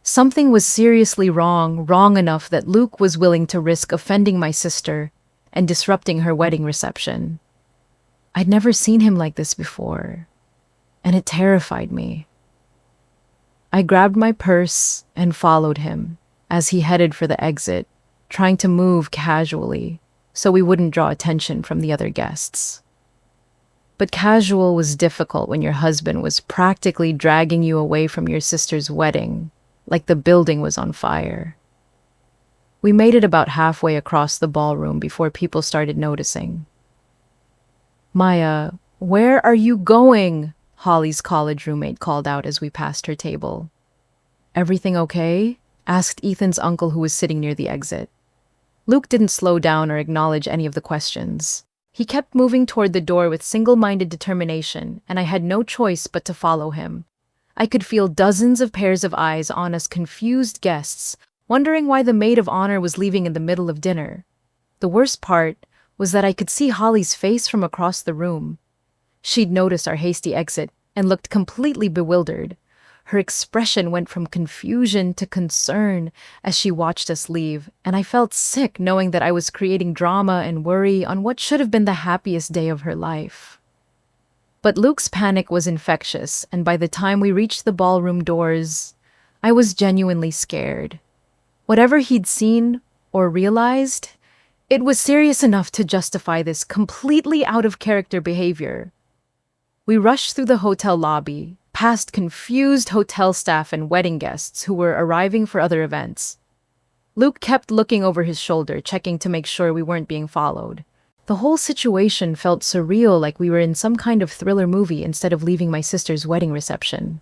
Something was seriously wrong enough that Luke was willing to risk offending my sister and disrupting her wedding reception. I'd never seen him like this before, and it terrified me. I grabbed my purse and followed him as he headed for the exit, trying to move casually so we wouldn't draw attention from the other guests. But casual was difficult when your husband was practically dragging you away from your sister's wedding, like the building was on fire. We made it about halfway across the ballroom before people started noticing. Maya, where are you going? Holly's college roommate called out as we passed her table. Everything okay? Asked Ethan's uncle who was sitting near the exit. Luke didn't slow down or acknowledge any of the questions. He kept moving toward the door with single-minded determination, and I had no choice but to follow him. I could feel dozens of pairs of eyes on us confused guests, wondering why the maid of honor was leaving in the middle of dinner. The worst part was that I could see Holly's face from across the room. She'd noticed our hasty exit and looked completely bewildered. Her expression went from confusion to concern as she watched us leave, and I felt sick knowing that I was creating drama and worry on what should have been the happiest day of her life. But Luke's panic was infectious, and by the time we reached the ballroom doors, I was genuinely scared. Whatever he'd seen or realized, it was serious enough to justify this completely out-of-character behavior. We rushed through the hotel lobby, past confused hotel staff and wedding guests who were arriving for other events. Luke kept looking over his shoulder, checking to make sure we weren't being followed. The whole situation felt surreal, like we were in some kind of thriller movie instead of leaving my sister's wedding reception.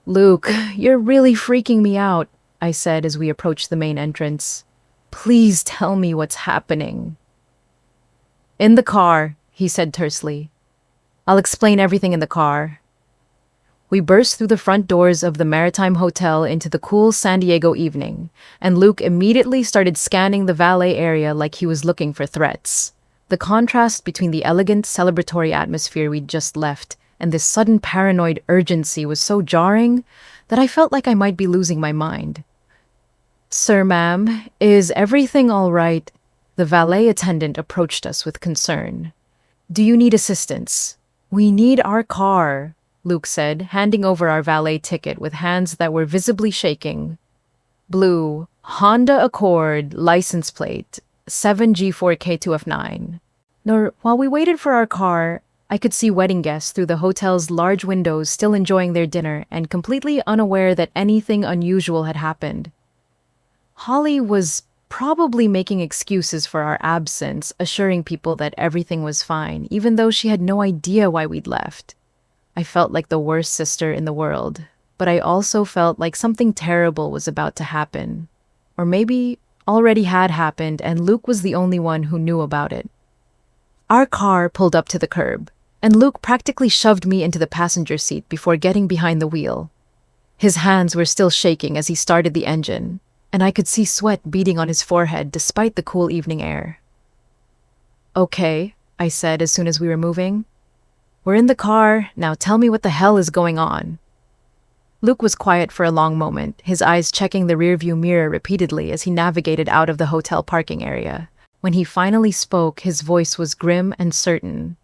Luke, you're really freaking me out, I said as we approached the main entrance. Please tell me what's happening. In the car, he said tersely. I'll explain everything in the car. We burst through the front doors of the Maritime Hotel into the cool San Diego evening, and Luke immediately started scanning the valet area like he was looking for threats. The contrast between the elegant, celebratory atmosphere we'd just left and this sudden paranoid urgency was so jarring that I felt like I might be losing my mind. Sir, ma'am, is everything all right? The valet attendant approached us with concern. Do you need assistance? We need our car, Luke said, handing over our valet ticket with hands that were visibly shaking. Blue, Honda Accord, license plate, 7G4K2F9. While we waited for our car, I could see wedding guests through the hotel's large windows still enjoying their dinner and completely unaware that anything unusual had happened. Holly was probably making excuses for our absence, assuring people that everything was fine, even though she had no idea why we'd left. I felt like the worst sister in the world, but I also felt like something terrible was about to happen. Or maybe already had happened and Luke was the only one who knew about it. Our car pulled up to the curb, and Luke practically shoved me into the passenger seat before getting behind the wheel. His hands were still shaking as he started the engine, and I could see sweat beading on his forehead despite the cool evening air. Okay, I said as soon as we were moving. We're in the car, now tell me what the hell is going on. Luke was quiet for a long moment, his eyes checking the rearview mirror repeatedly as he navigated out of the hotel parking area. When he finally spoke, his voice was grim and certain.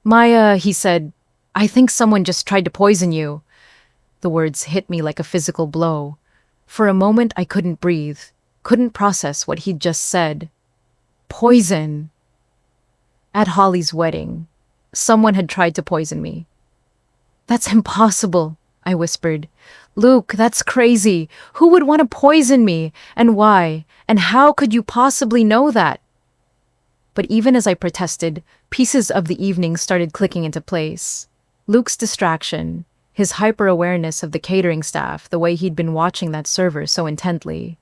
Maya, he said, I think someone just tried to poison you. The words hit me like a physical blow. For a moment, I couldn't breathe, couldn't process what he'd just said. Poison. At Holly's wedding, Someone had tried to poison me. That's impossible, I whispered. Luke, that's crazy. Who would want to poison me? And why? And how could you possibly know that? But even as I protested, pieces of the evening started clicking into place. Luke's distraction, his hyper-awareness of the catering staff, the way he'd been watching that server so intently,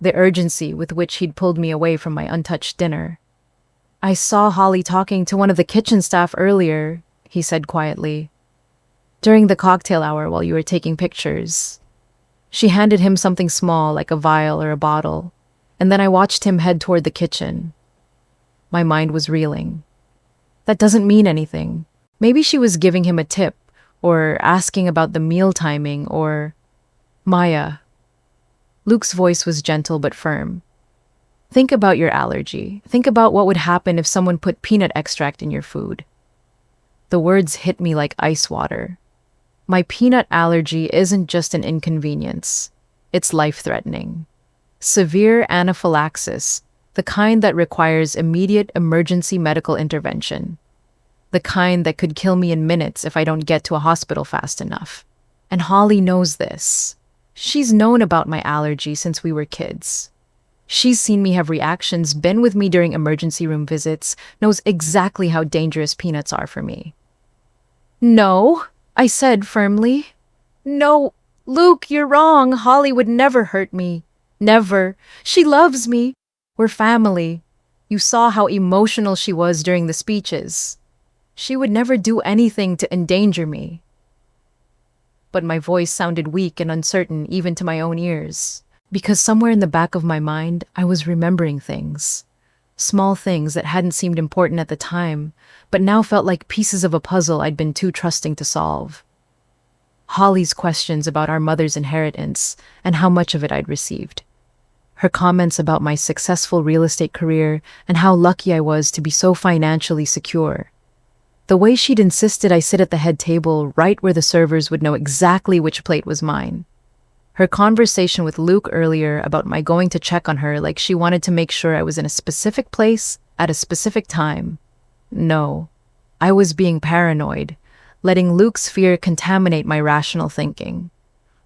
the urgency with which he'd pulled me away from my untouched dinner. I saw Holly talking to one of the kitchen staff earlier, he said quietly. During the cocktail hour while you were taking pictures. She handed him something small like a vial or a bottle, and then I watched him head toward the kitchen. My mind was reeling. That doesn't mean anything. Maybe she was giving him a tip, or asking about the meal timing, or... Maya. Luke's voice was gentle but firm. Think about your allergy. Think about what would happen if someone put peanut extract in your food. The words hit me like ice water. My peanut allergy isn't just an inconvenience. It's life-threatening. Severe anaphylaxis, the kind that requires immediate emergency medical intervention. The kind that could kill me in minutes if I don't get to a hospital fast enough. And Holly knows this. She's known about my allergy since we were kids. She's seen me have reactions, been with me during emergency room visits, knows exactly how dangerous peanuts are for me. No, I said firmly. No, Luke, you're wrong. Holly would never hurt me. Never. She loves me. We're family. You saw how emotional she was during the speeches. She would never do anything to endanger me. But my voice sounded weak and uncertain even to my own ears, because somewhere in the back of my mind, I was remembering things. Small things that hadn't seemed important at the time, but now felt like pieces of a puzzle I'd been too trusting to solve. Holly's questions about our mother's inheritance and how much of it I'd received. Her comments about my successful real estate career and how lucky I was to be so financially secure. The way she'd insisted I sit at the head table right where the servers would know exactly which plate was mine. Her conversation with Luke earlier about my going to check on her like she wanted to make sure I was in a specific place at a specific time. No, I was being paranoid, letting Luke's fear contaminate my rational thinking.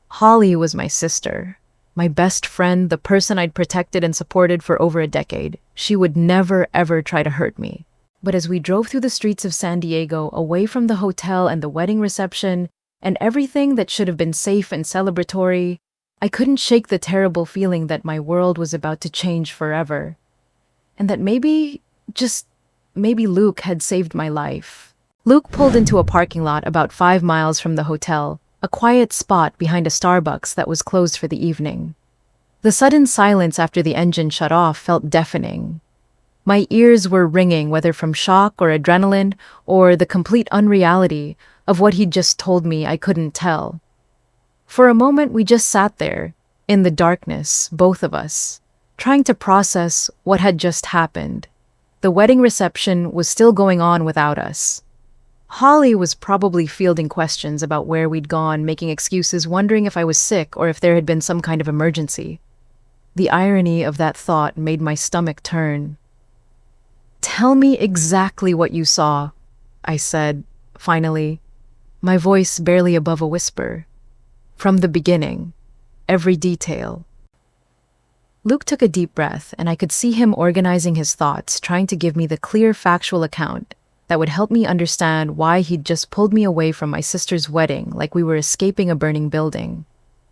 Holly was my sister, my best friend, the person I'd protected and supported for over a decade. She would never, ever try to hurt me. But as we drove through the streets of San Diego, away from the hotel and the wedding reception, and everything that should have been safe and celebratory, I couldn't shake the terrible feeling that my world was about to change forever. And that maybe Luke had saved my life. Luke pulled into a parking lot about 5 miles from the hotel, a quiet spot behind a Starbucks that was closed for the evening. The sudden silence after the engine shut off felt deafening. My ears were ringing, whether from shock or adrenaline or the complete unreality of what he'd just told me. I couldn't tell. For a moment, we just sat there, in the darkness, both of us, trying to process what had just happened. The wedding reception was still going on without us. Holly was probably fielding questions about where we'd gone, making excuses, wondering if I was sick or if there had been some kind of emergency. The irony of that thought made my stomach turn. Tell me exactly what you saw, I said, finally, my voice barely above a whisper. From the beginning, every detail. Luke took a deep breath, and I could see him organizing his thoughts, trying to give me the clear, factual account that would help me understand why he'd just pulled me away from my sister's wedding like we were escaping a burning building.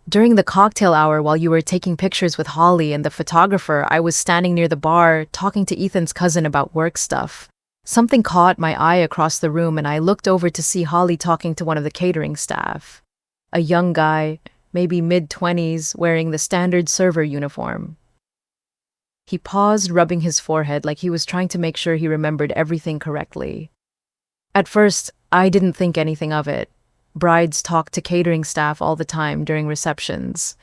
During the cocktail hour while you were taking pictures with Holly and the photographer, I was standing near the bar talking to Ethan's cousin about work stuff. Something caught my eye across the room and I looked over to see Holly talking to one of the catering staff. A young guy, maybe mid-20s, wearing the standard server uniform. He paused, rubbing his forehead like he was trying to make sure he remembered everything correctly. At first, I didn't think anything of it. Brides talk to catering staff all the time during receptions.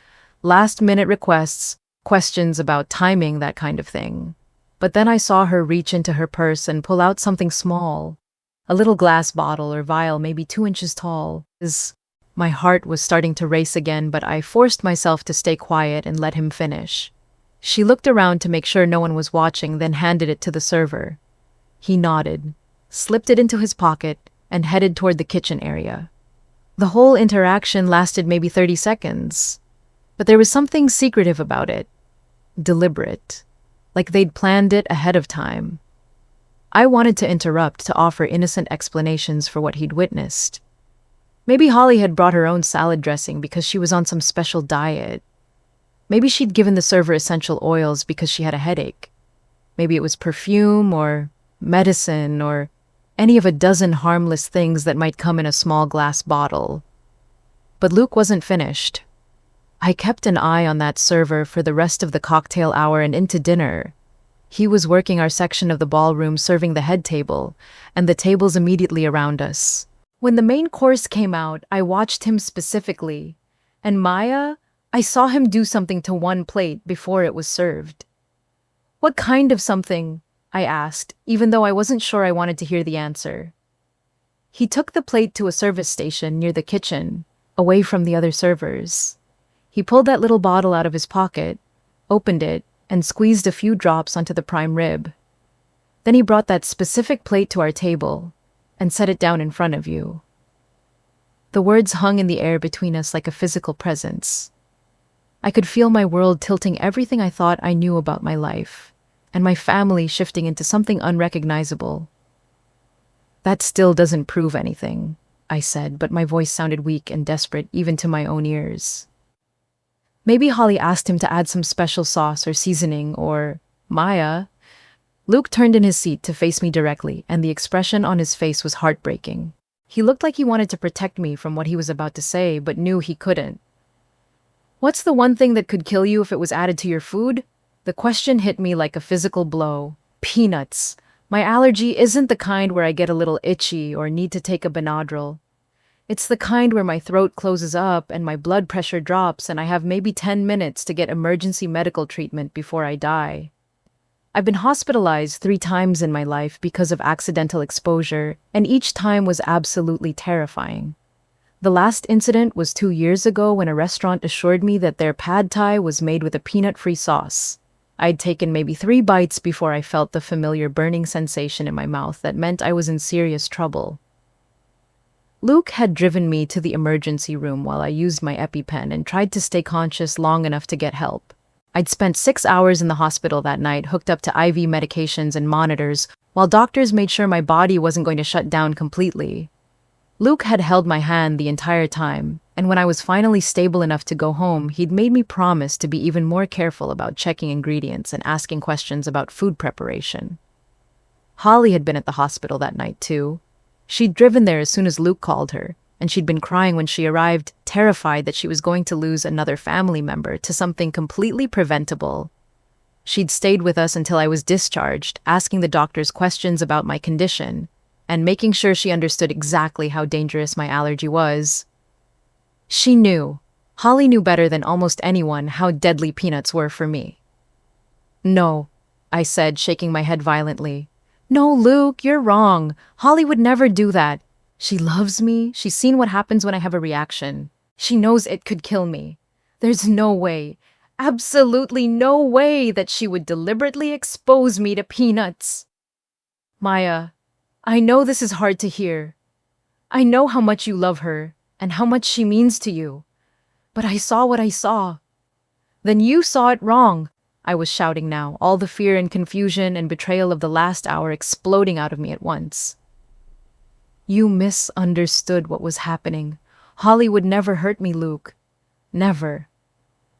Last-minute requests, questions about timing, that kind of thing. But then I saw her reach into her purse and pull out something small. A little glass bottle or vial, maybe 2 inches tall. My heart was starting to race again, but I forced myself to stay quiet and let him finish. She looked around to make sure no one was watching, then handed it to the server. He nodded. slipped it into his pocket, and headed toward the kitchen area. The whole interaction lasted maybe 30 seconds, but there was something secretive about it, deliberate, like they'd planned it ahead of time. I wanted to interrupt to offer innocent explanations for what he'd witnessed. Maybe Holly had brought her own salad dressing because she was on some special diet. Maybe she'd given the server essential oils because she had a headache. Maybe it was perfume or medicine or any of a dozen harmless things that might come in a small glass bottle. But Luke wasn't finished. I kept an eye on that server for the rest of the cocktail hour and into dinner. He was working our section of the ballroom, serving the head table, and the tables immediately around us. When the main course came out, I watched him specifically, and Maya, I saw him do something to one plate before it was served. What kind of something? I asked, even though I wasn't sure I wanted to hear the answer. He took the plate to a service station near the kitchen, away from the other servers. He pulled that little bottle out of his pocket, opened it, and squeezed a few drops onto the prime rib. Then he brought that specific plate to our table and set it down in front of you. The words hung in the air between us like a physical presence. I could feel my world tilting everything I thought I knew about my life, and my family shifting into something unrecognizable. That still doesn't prove anything, I said, but my voice sounded weak and desperate even to my own ears. Maybe Holly asked him to add some special sauce or seasoning, or Maya. Luke turned in his seat to face me directly, and the expression on his face was heartbreaking. He looked like he wanted to protect me from what he was about to say, but knew he couldn't. What's the one thing that could kill you if it was added to your food? The question hit me like a physical blow. Peanuts. My allergy isn't the kind where I get a little itchy or need to take a Benadryl. It's the kind where my throat closes up and my blood pressure drops and I have maybe 10 minutes to get emergency medical treatment before I die. I've been hospitalized 3 times in my life because of accidental exposure, and each time was absolutely terrifying. The last incident was 2 years ago when a restaurant assured me that their pad thai was made with a peanut-free sauce. I'd taken maybe 3 bites before I felt the familiar burning sensation in my mouth that meant I was in serious trouble. Luke had driven me to the emergency room while I used my EpiPen and tried to stay conscious long enough to get help. I'd spent 6 hours in the hospital that night, hooked up to IV medications and monitors, while doctors made sure my body wasn't going to shut down completely. Luke had held my hand the entire time, and when I was finally stable enough to go home, he'd made me promise to be even more careful about checking ingredients and asking questions about food preparation. Holly had been at the hospital that night too. She'd driven there as soon as Luke called her, and she'd been crying when she arrived, terrified that she was going to lose another family member to something completely preventable. She'd stayed with us until I was discharged, asking the doctors questions about my condition, and making sure she understood exactly how dangerous my allergy was. She knew, Holly knew better than almost anyone, how deadly peanuts were for me. "No," I said, shaking my head violently. "No, Luke, you're wrong. Holly would never do that. She loves me. She's seen what happens when I have a reaction. She knows it could kill me. There's no way, absolutely no way that she would deliberately expose me to peanuts." Maya, I know this is hard to hear. I know how much you love her and how much she means to you. But I saw what I saw. Then you saw it wrong, I was shouting now, all the fear and confusion and betrayal of the last hour exploding out of me at once. You misunderstood what was happening. Holly would never hurt me, Luke. Never.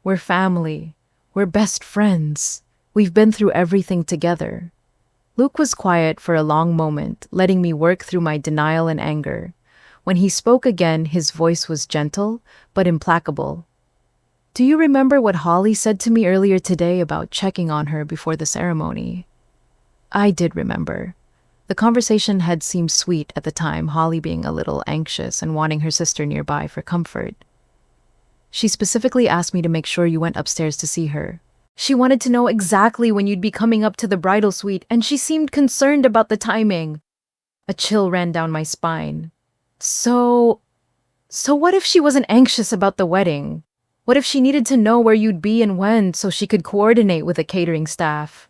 We're family. We're best friends. We've been through everything together. Luke was quiet for a long moment, letting me work through my denial and anger. When he spoke again, his voice was gentle, but implacable. "Do you remember what Holly said to me earlier today about checking on her before the ceremony?" I did remember. The conversation had seemed sweet at the time, Holly being a little anxious and wanting her sister nearby for comfort. "She specifically asked me to make sure you went upstairs to see her. She wanted to know exactly when you'd be coming up to the bridal suite, and she seemed concerned about the timing." A chill ran down my spine. So what if she wasn't anxious about the wedding? What if she needed to know where you'd be and when so she could coordinate with the catering staff?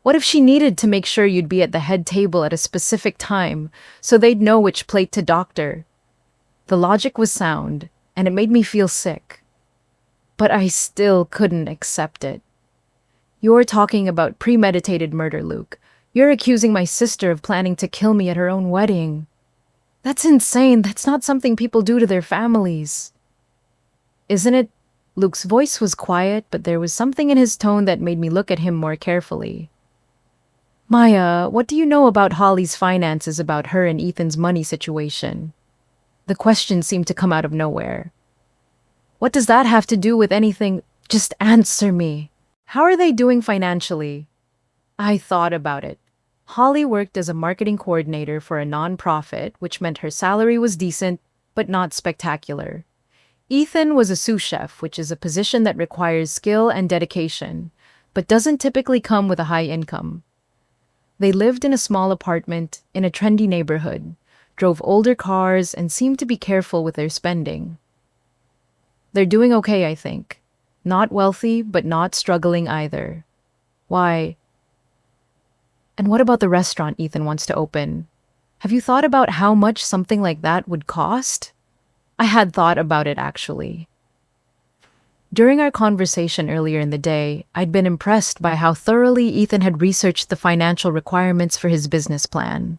What if she needed to make sure you'd be at the head table at a specific time so they'd know which plate to doctor? The logic was sound, and it made me feel sick. But I still couldn't accept it. You're talking about premeditated murder, Luke. You're accusing my sister of planning to kill me at her own wedding. That's insane. That's not something people do to their families. Isn't it? Luke's voice was quiet, but there was something in his tone that made me look at him more carefully. Maya, what do you know about Holly's finances, about her and Ethan's money situation? The question seemed to come out of nowhere. What does that have to do with anything? Just answer me. How are they doing financially? I thought about it. Holly worked as a marketing coordinator for a nonprofit, which meant her salary was decent, but not spectacular. Ethan was a sous chef, which is a position that requires skill and dedication, but doesn't typically come with a high income. They lived in a small apartment in a trendy neighborhood, drove older cars, and seemed to be careful with their spending. They're doing okay, I think. Not wealthy, but not struggling either. Why? And what about the restaurant Ethan wants to open? Have you thought about how much something like that would cost? I had thought about it, actually. During our conversation earlier in the day, I'd been impressed by how thoroughly Ethan had researched the financial requirements for his business plan.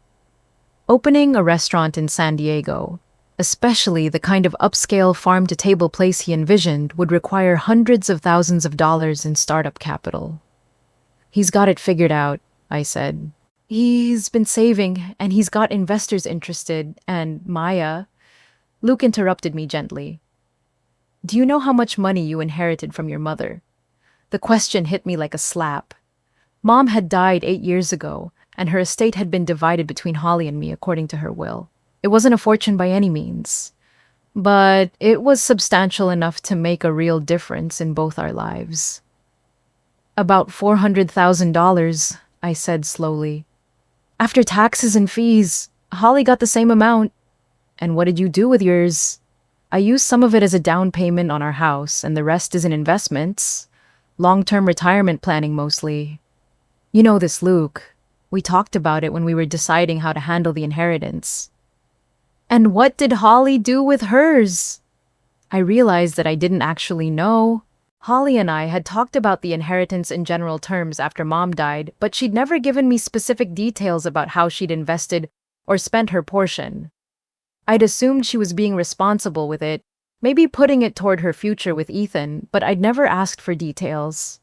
Opening a restaurant in San Diego, especially the kind of upscale farm-to-table place he envisioned, would require hundreds of thousands of dollars in startup capital. He's got it figured out, I said. He's been saving, and he's got investors interested, and Maya... Luke interrupted me gently. Do you know how much money you inherited from your mother? The question hit me like a slap. Mom had died 8 years ago, and her estate had been divided between Holly and me according to her will. It wasn't a fortune by any means, but it was substantial enough to make a real difference in both our lives. About $400,000, I said slowly. After taxes and fees, Holly got the same amount. And what did you do with yours? I used some of it as a down payment on our house, and the rest is in investments. Long-term retirement planning mostly. You know this, Luke. We talked about it when we were deciding how to handle the inheritance. And what did Holly do with hers? I realized that I didn't actually know. Holly and I had talked about the inheritance in general terms after Mom died, but she'd never given me specific details about how she'd invested or spent her portion. I'd assumed she was being responsible with it, maybe putting it toward her future with Ethan, but I'd never asked for details.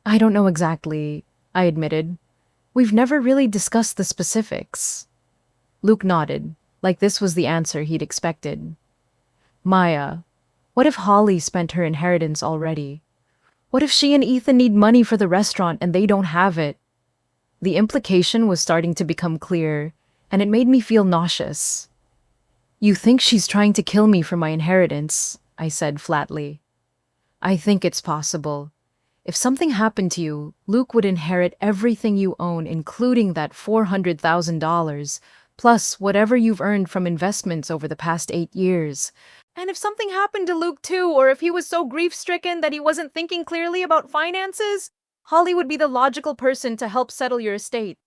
I don't know exactly, I admitted. We've never really discussed the specifics. Luke nodded, like this was the answer he'd expected. Maya, what if Holly spent her inheritance already? What if she and Ethan need money for the restaurant and they don't have it? The implication was starting to become clear, and it made me feel nauseous. You think she's trying to kill me for my inheritance, I said flatly. I think it's possible. If something happened to you, Luke would inherit everything you own, including that $400,000, plus whatever you've earned from investments over the past 8 years. And if something happened to Luke too, or if he was so grief-stricken that he wasn't thinking clearly about finances, Holly would be the logical person to help settle your estate.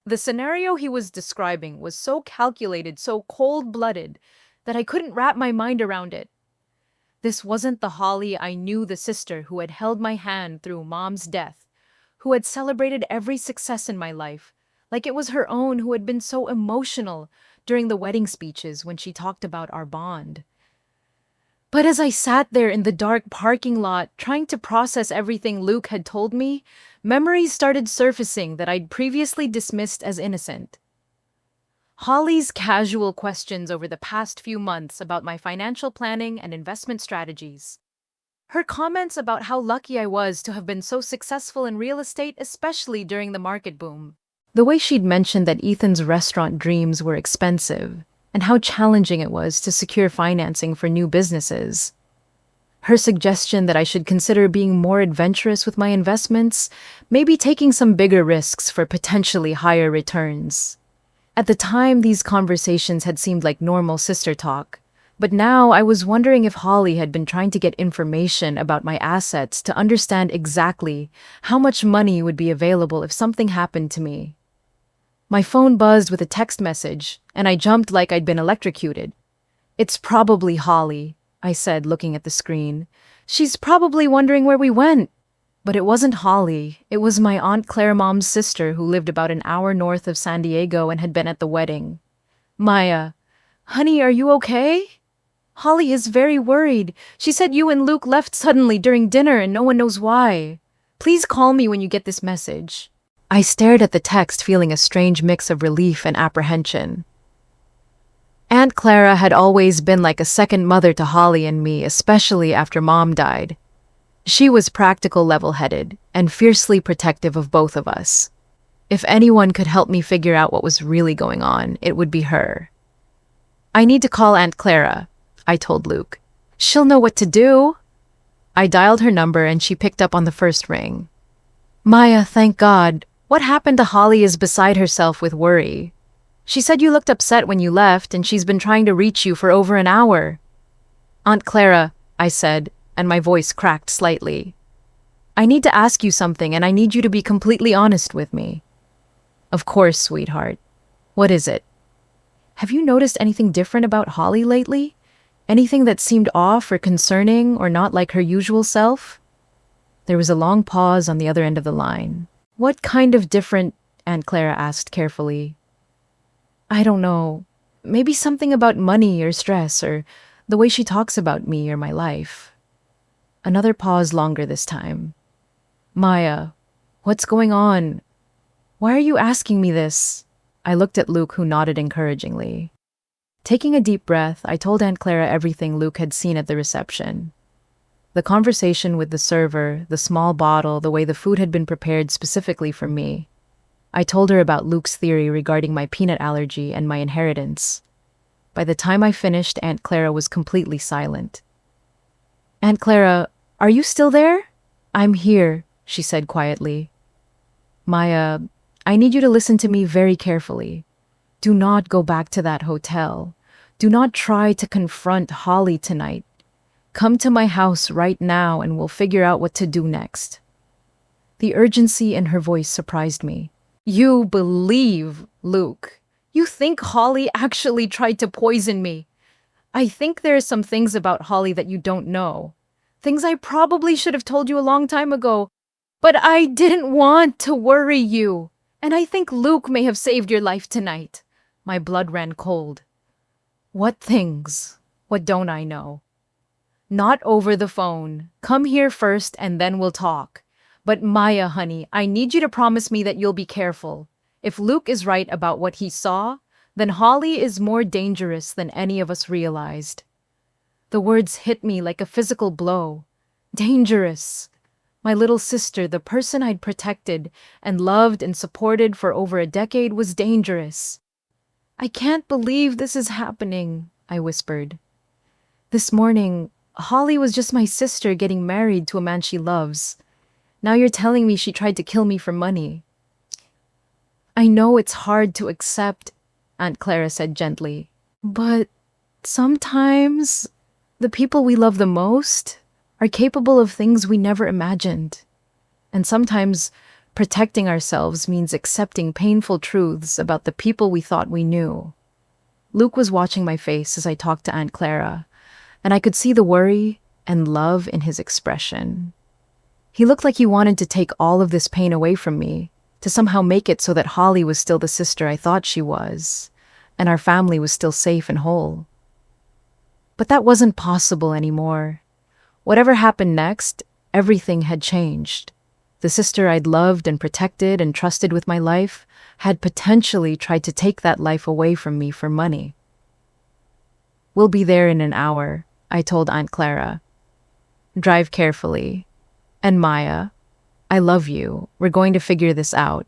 The scenario he was describing was so calculated, so cold-blooded, that I couldn't wrap my mind around it. This wasn't the Holly I knew, the sister who had held my hand through Mom's death, who had celebrated every success in my life, like it was her own, who had been so emotional during the wedding speeches when she talked about our bond. But as I sat there in the dark parking lot, trying to process everything Luke had told me, memories started surfacing that I'd previously dismissed as innocent. Holly's casual questions over the past few months about my financial planning and investment strategies. Her comments about how lucky I was to have been so successful in real estate, especially during the market boom. The way she'd mentioned that Ethan's restaurant dreams were expensive, and how challenging it was to secure financing for new businesses. Her suggestion that I should consider being more adventurous with my investments, maybe taking some bigger risks for potentially higher returns. At the time, these conversations had seemed like normal sister talk, But now I was wondering if Holly had been trying to get information about my assets to understand exactly how much money would be available if something happened to me. My phone buzzed with a text message, and I jumped like I'd been electrocuted. "It's probably Holly," I said, looking at the screen. "She's probably wondering where we went." But it wasn't Holly. It was my Aunt Claire mom's sister who lived about an hour north of San Diego and had been at the wedding. "Maya, honey, are you okay? Holly is very worried. She said you and Luke left suddenly during dinner and no one knows why. Please call me when you get this message." I stared at the text, feeling a strange mix of relief and apprehension. Aunt Clara had always been like a second mother to Holly and me, especially after Mom died. She was practical, level-headed, and fiercely protective of both of us. If anyone could help me figure out what was really going on, it would be her. "I need to call Aunt Clara," I told Luke. "She'll know what to do." I dialed her number and she picked up on the first ring. "Maya, thank God. What happened to Holly is beside herself with worry. She said you looked upset when you left and she's been trying to reach you for over an hour." "Aunt Clara," I said, and my voice cracked slightly. "I need to ask you something and I need you to be completely honest with me." "Of course, sweetheart. What is it?" "Have you noticed anything different about Holly lately? Anything that seemed off or concerning or not like her usual self?" There was a long pause on the other end of the line. "What kind of different?" Aunt Clara asked carefully. "I don't know. Maybe something about money or stress or the way she talks about me or my life." Another pause, longer this time. "Maya, what's going on? Why are you asking me this?" I looked at Luke, who nodded encouragingly. Taking a deep breath, I told Aunt Clara everything Luke had seen at the reception. The conversation with the server, the small bottle, the way the food had been prepared specifically for me. I told her about Luke's theory regarding my peanut allergy and my inheritance. By the time I finished, Aunt Clara was completely silent. "Aunt Clara, are you still there?" "I'm here," she said quietly. "Maya, I need you to listen to me very carefully. Do not go back to that hotel. Do not try to confront Holly tonight. Come to my house right now and we'll figure out what to do next." The urgency in her voice surprised me. "You believe Luke? You think Holly actually tried to poison me? I think there are some things about Holly that you don't know. Things I probably should have told you a long time ago. But I didn't want to worry you. And I think Luke may have saved your life tonight." My blood ran cold. "What things? What don't I know?" "Not over the phone. Come here first and then we'll talk. But Maya, honey, I need you to promise me that you'll be careful. If Luke is right about what he saw, then Holly is more dangerous than any of us realized." The words hit me like a physical blow. Dangerous. My little sister, the person I'd protected and loved and supported for over a decade, was dangerous. "I can't believe this is happening," I whispered. "This morning, Holly was just my sister getting married to a man she loves. Now you're telling me she tried to kill me for money." "I know it's hard to accept," Aunt Clara said gently. "But sometimes the people we love the most are capable of things we never imagined. And sometimes protecting ourselves means accepting painful truths about the people we thought we knew." Luke was watching my face as I talked to Aunt Clara, and I could see the worry and love in his expression. He looked like he wanted to take all of this pain away from me, to somehow make it so that Holly was still the sister I thought she was, and our family was still safe and whole. But that wasn't possible anymore. Whatever happened next, everything had changed. The sister I'd loved and protected and trusted with my life had potentially tried to take that life away from me for money. "We'll be there in an hour," I told Aunt Clara. "Drive carefully. And Maya, I love you. We're going to figure this out."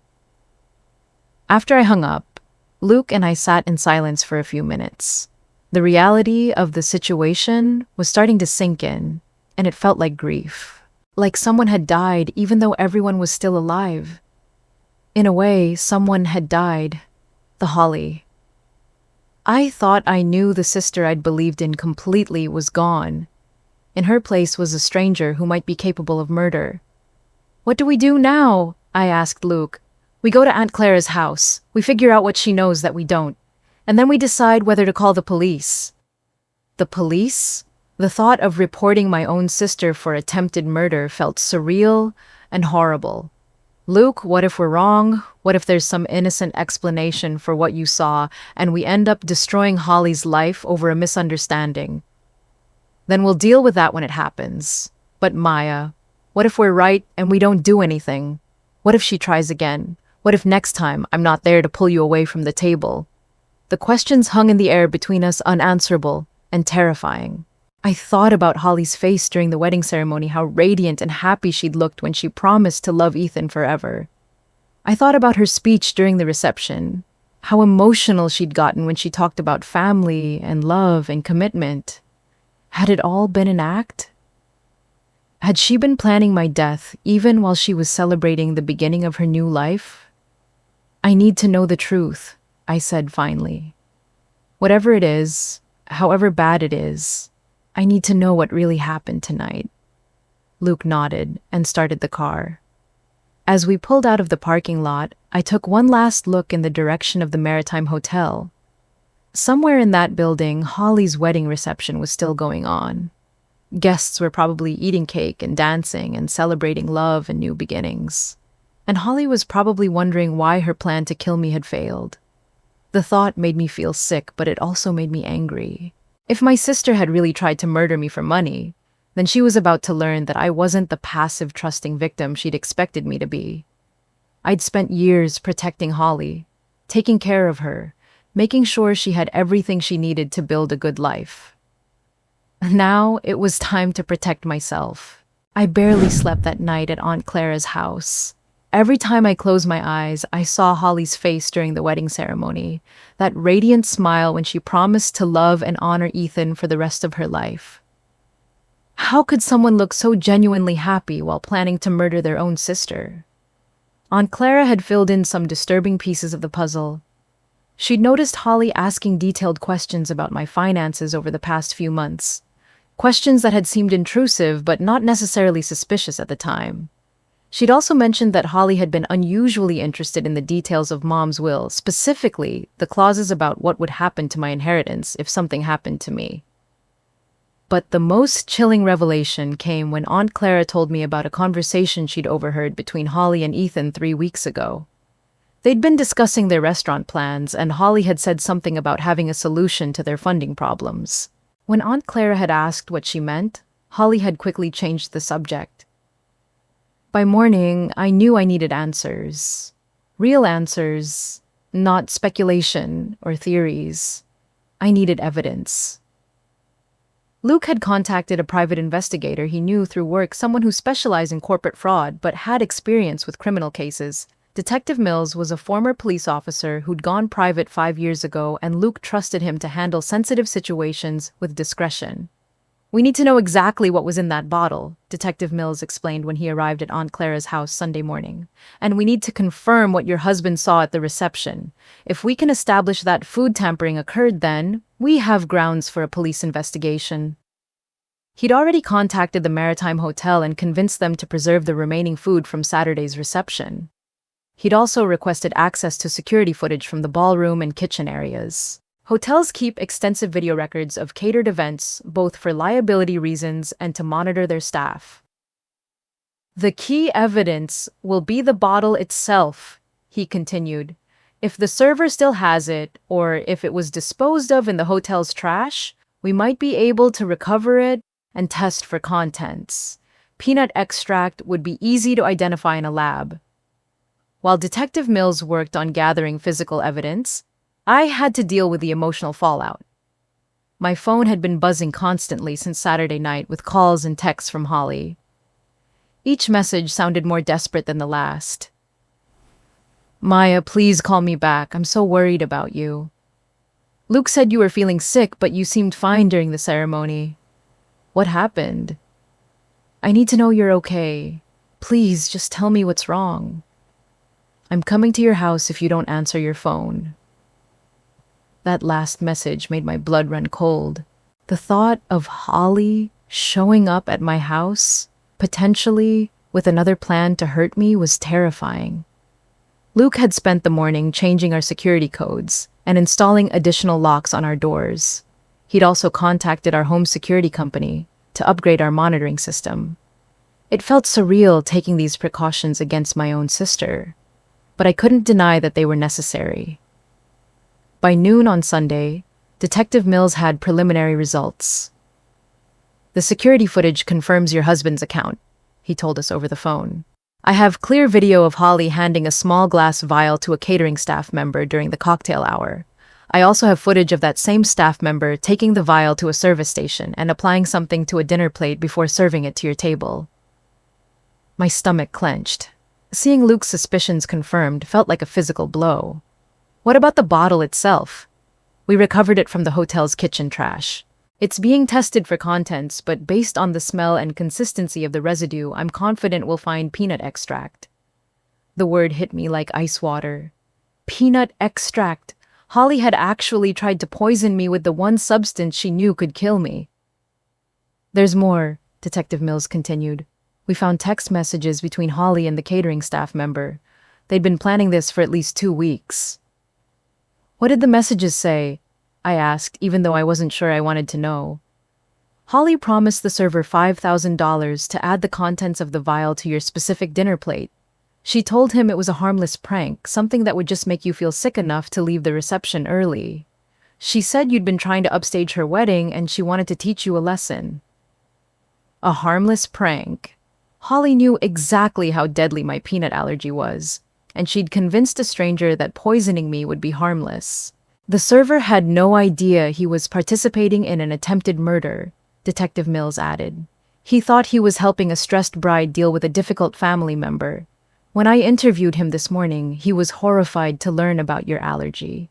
After I hung up, Luke and I sat in silence for a few minutes. The reality of the situation was starting to sink in, and it felt like grief. Like someone had died even though everyone was still alive. In a way, someone had died. The Holly. I thought I knew the sister I'd believed in completely was gone. In her place was a stranger who might be capable of murder. What do we do now? I asked Luke. We go to Aunt Clara's house. We figure out what she knows that we don't. And then we decide whether to call the police. The police? The thought of reporting my own sister for attempted murder felt surreal and horrible. Luke, what if we're wrong? What if there's some innocent explanation for what you saw and we end up destroying Holly's life over a misunderstanding? Then we'll deal with that when it happens. But Maya, what if we're right and we don't do anything? What if she tries again? What if next time I'm not there to pull you away from the table? The questions hung in the air between us, unanswerable and terrifying. I thought about Holly's face during the wedding ceremony, how radiant and happy she'd looked when she promised to love Ethan forever. I thought about her speech during the reception, how emotional she'd gotten when she talked about family and love and commitment. Had it all been an act? Had she been planning my death even while she was celebrating the beginning of her new life? I need to know the truth, I said finally. Whatever it is, however bad it is, I need to know what really happened tonight. Luke nodded and started the car. As we pulled out of the parking lot, I took one last look in the direction of the Maritime Hotel. Somewhere in that building, Holly's wedding reception was still going on. Guests were probably eating cake and dancing and celebrating love and new beginnings. And Holly was probably wondering why her plan to kill me had failed. The thought made me feel sick, but it also made me angry. If my sister had really tried to murder me for money, then she was about to learn that I wasn't the passive, trusting victim she'd expected me to be. I'd spent years protecting Holly, taking care of her, making sure she had everything she needed to build a good life. Now it was time to protect myself. I barely slept that night at Aunt Clara's house. Every time I closed my eyes, I saw Holly's face during the wedding ceremony, that radiant smile when she promised to love and honor Ethan for the rest of her life. How could someone look so genuinely happy while planning to murder their own sister? Aunt Clara had filled in some disturbing pieces of the puzzle. She'd noticed Holly asking detailed questions about my finances over the past few months. Questions that had seemed intrusive but not necessarily suspicious at the time. She'd also mentioned that Holly had been unusually interested in the details of Mom's will, specifically the clauses about what would happen to my inheritance if something happened to me. But the most chilling revelation came when Aunt Clara told me about a conversation she'd overheard between Holly and Ethan 3 weeks ago. They'd been discussing their restaurant plans, and Holly had said something about having a solution to their funding problems. When Aunt Clara had asked what she meant, Holly had quickly changed the subject. By morning, I knew I needed answers. Real answers, not speculation or theories. I needed evidence. Luke had contacted a private investigator he knew through work, someone who specialized in corporate fraud but had experience with criminal cases. Detective Mills was a former police officer who'd gone private 5 years ago, and Luke trusted him to handle sensitive situations with discretion. "We need to know exactly what was in that bottle," Detective Mills explained when he arrived at Aunt Clara's house Sunday morning. "And we need to confirm what your husband saw at the reception. If we can establish that food tampering occurred, then we have grounds for a police investigation." He'd already contacted the Maritime Hotel and convinced them to preserve the remaining food from Saturday's reception. He'd also requested access to security footage from the ballroom and kitchen areas. Hotels keep extensive video records of catered events, both for liability reasons and to monitor their staff. "The key evidence will be the bottle itself," he continued. "If the server still has it, or if it was disposed of in the hotel's trash, we might be able to recover it and test for contents. Peanut extract would be easy to identify in a lab." While Detective Mills worked on gathering physical evidence, I had to deal with the emotional fallout. My phone had been buzzing constantly since Saturday night with calls and texts from Holly. Each message sounded more desperate than the last. "Maya, please call me back. I'm so worried about you. Luke said you were feeling sick, but you seemed fine during the ceremony. What happened? I need to know you're okay. Please, just tell me what's wrong. I'm coming to your house if you don't answer your phone." That last message made my blood run cold. The thought of Holly showing up at my house, potentially with another plan to hurt me, was terrifying. Luke had spent the morning changing our security codes and installing additional locks on our doors. He'd also contacted our home security company to upgrade our monitoring system. It felt surreal taking these precautions against my own sister, but I couldn't deny that they were necessary. By noon on Sunday, Detective Mills had preliminary results. "The security footage confirms your husband's account," he told us over the phone. "I have clear video of Holly handing a small glass vial to a catering staff member during the cocktail hour. I also have footage of that same staff member taking the vial to a service station and applying something to a dinner plate before serving it to your table." My stomach clenched. Seeing Luke's suspicions confirmed felt like a physical blow. What about the bottle itself? We recovered it from the hotel's kitchen trash. It's being tested for contents, but based on the smell and consistency of the residue, I'm confident we'll find peanut extract. The word hit me like ice water. Peanut extract. Holly had actually tried to poison me with the one substance she knew could kill me. "There's more," Detective Mills continued. "We found text messages between Holly and the catering staff member. They'd been planning this for at least 2 weeks. "What did the messages say?" I asked, even though I wasn't sure I wanted to know. "Holly promised the server $5,000 to add the contents of the vial to your specific dinner plate. She told him it was a harmless prank, something that would just make you feel sick enough to leave the reception early. She said you'd been trying to upstage her wedding and she wanted to teach you a lesson." A harmless prank. Holly knew exactly how deadly my peanut allergy was, and she'd convinced a stranger that poisoning me would be harmless. The server had no idea he was participating in an attempted murder, Detective Mills added. He thought he was helping a stressed bride deal with a difficult family member. When I interviewed him this morning, he was horrified to learn about your allergy.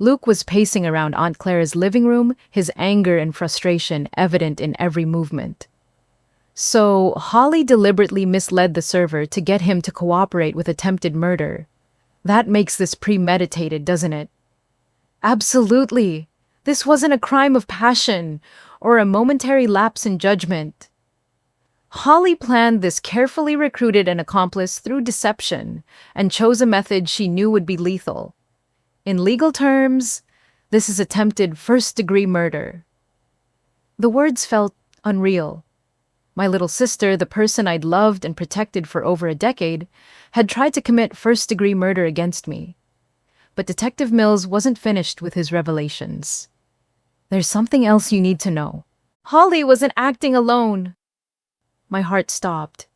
Luke was pacing around Aunt Clara's living room, his anger and frustration evident in every movement. So, Holly deliberately misled the server to get him to cooperate with attempted murder. That makes this premeditated, doesn't it? Absolutely. This wasn't a crime of passion or a momentary lapse in judgment. Holly planned this, carefully recruited an accomplice through deception, and chose a method she knew would be lethal. In legal terms, this is attempted first-degree murder. The words felt unreal. My little sister, the person I'd loved and protected for over a decade, had tried to commit first-degree murder against me. But Detective Mills wasn't finished with his revelations. "There's something else you need to know. Holly wasn't acting alone." My heart stopped.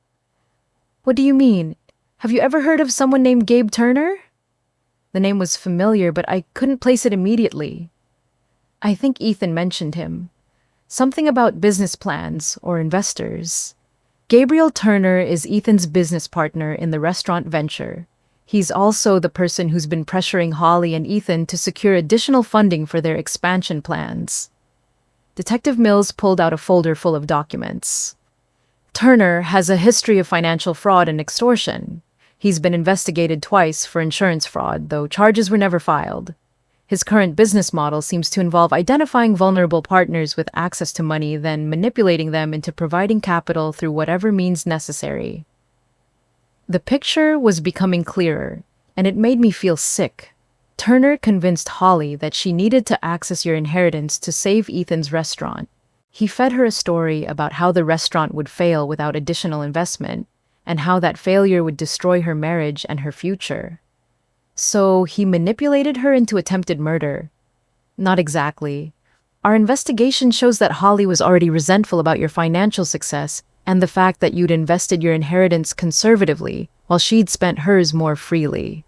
"What do you mean? Have you ever heard of someone named Gabe Turner?" The name was familiar, but I couldn't place it immediately. "I think Ethan mentioned him. Something about business plans or investors. Gabriel Turner is Ethan's business partner in the restaurant venture. He's also the person who's been pressuring Holly and Ethan to secure additional funding for their expansion plans." Detective Mills pulled out a folder full of documents. "Turner has a history of financial fraud and extortion. He's been investigated twice for insurance fraud, though charges were never filed. His current business model seems to involve identifying vulnerable partners with access to money, then manipulating them into providing capital through whatever means necessary." The picture was becoming clearer, and it made me feel sick. Turner convinced Holly that she needed to access your inheritance to save Ethan's restaurant. He fed her a story about how the restaurant would fail without additional investment, and how that failure would destroy her marriage and her future. So he manipulated her into attempted murder. Not exactly. Our investigation shows that Holly was already resentful about your financial success and the fact that you'd invested your inheritance conservatively while she'd spent hers more freely.